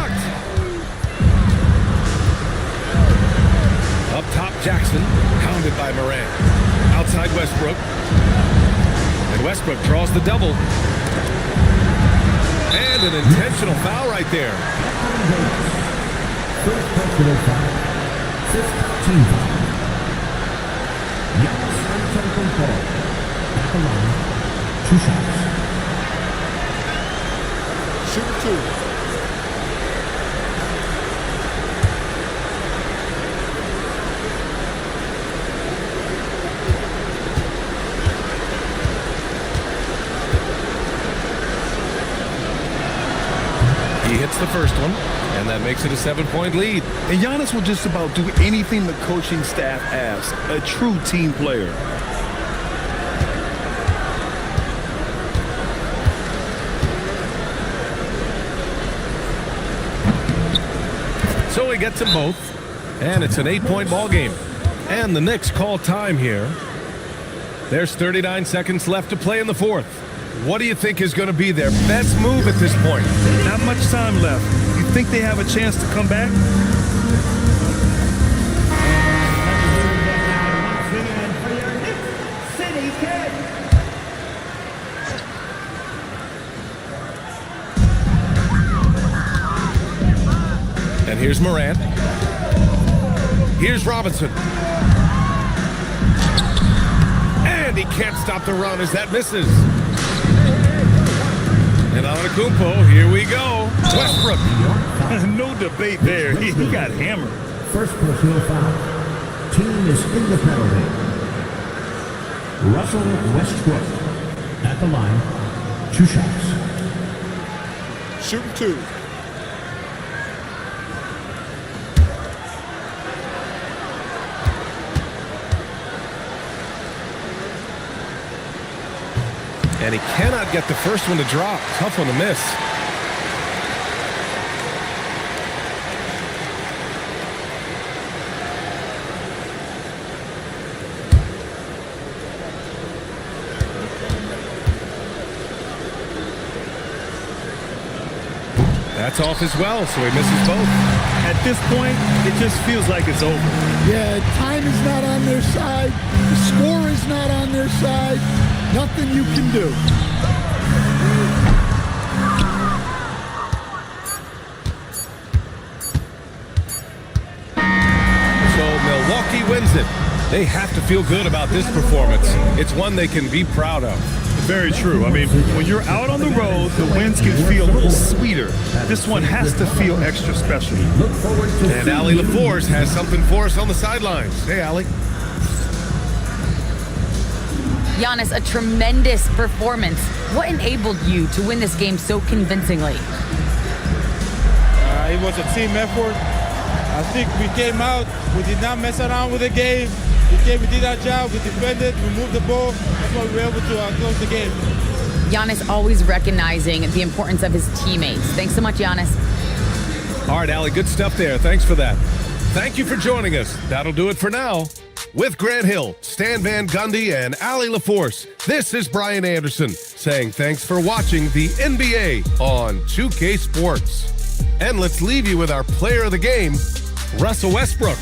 Up top, Jackson, pounded by Moran. Outside Westbrook. And Westbrook draws the double. And an intentional foul right there. First personal foul. 15 foul. Giannis Antetokounmpo at the line. 2 shots. Shoot 2. He hits the first one, and that makes it a 7-point lead. And Giannis will just about do anything the coaching staff asks. A true team player. So he gets them both, and it's an 8-point ball game. And the Knicks call time here. There's 39 seconds left to play in the 4th. What do you think is going to be their best move at this point? Not much time left. You think they have a chance to come back? Here's Robinson. And he can't stop the run as that misses. And Antetokounmpo, here we go. Westbrook. No debate there. He got hammered. First personal foul. Team is in the penalty. Russell Westbrook at the line. 2 shots. Shooting 2. And he cannot get the first one to drop. Tough one to miss. That's off as well, so he misses both. At this point, it just feels like it's over. Yeah, time is not on their side. The score is not on their side. Nothing you can do. So Milwaukee wins it. They have to feel good about this performance. It's one they can be proud of. Very true. I mean, when you're out on the road, the wins can feel a little sweeter. This one has to feel extra special. And Allie LaForce has something for us on the sidelines. Hey, Allie. Giannis, a tremendous performance. What enabled you to win this game so convincingly? It was a team effort. I think we came out, we did not mess around with the game. We did our job, we defended, we moved the ball. That's why we were able to close the game. Giannis always recognizing the importance of his teammates. Thanks so much, Giannis. All right, Allie, good stuff there. Thanks for that. Thank you for joining us. That'll do it for now. With Grant Hill, Stan Van Gundy, and Allie LaForce, this is Brian Anderson saying thanks for watching the NBA on 2K Sports. And let's leave you with our player of the game, Russell Westbrook.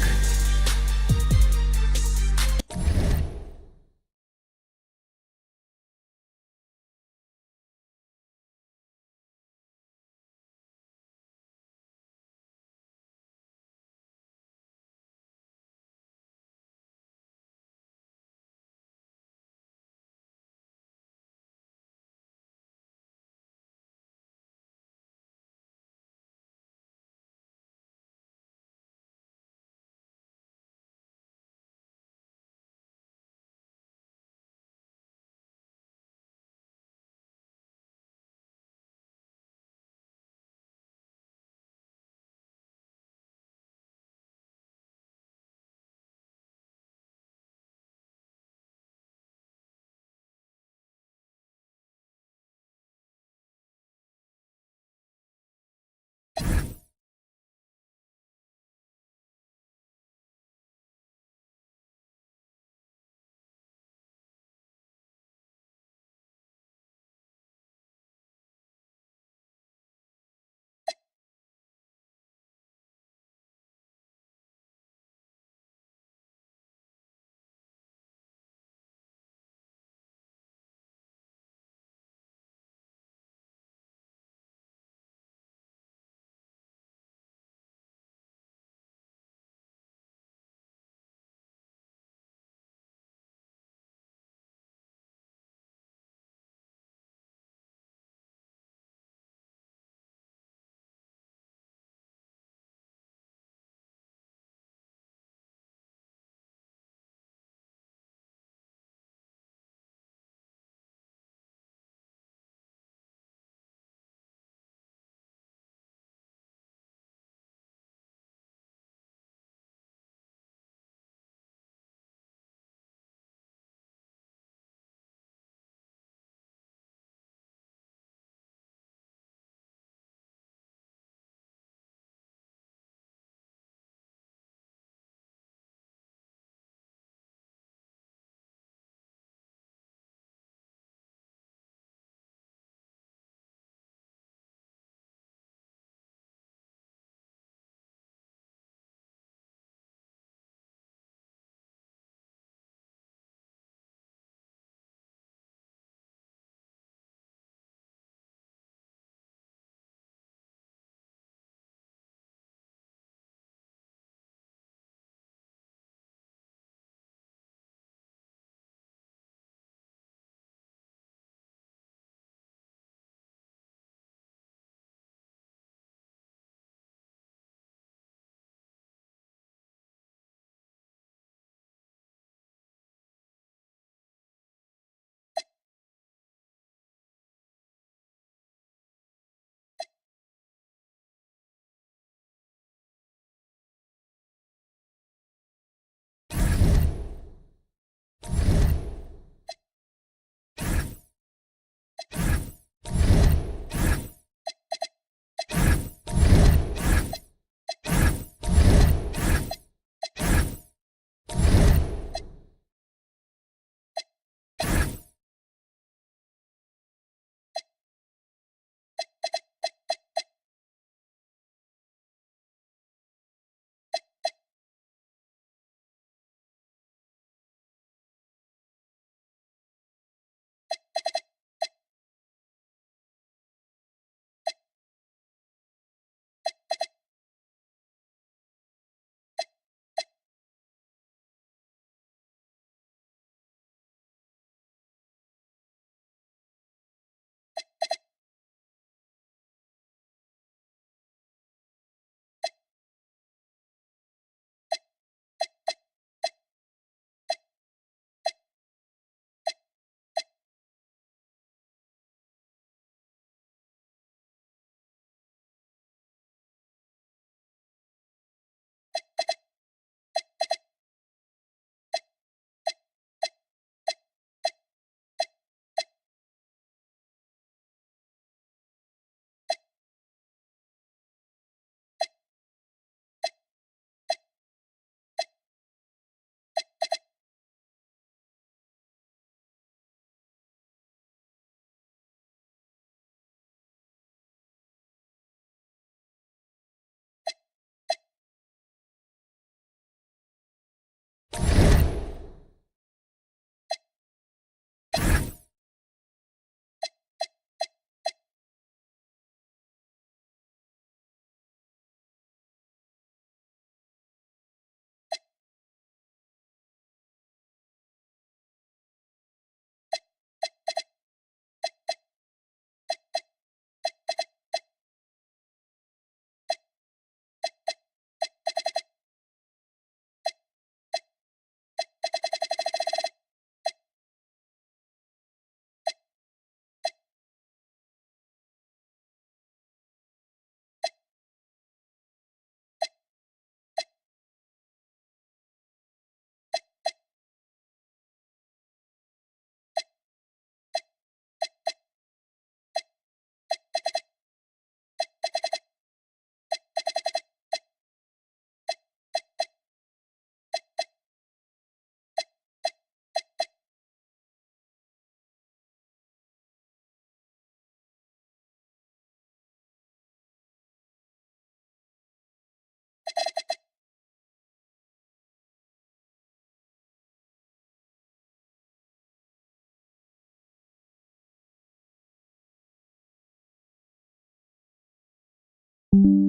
you.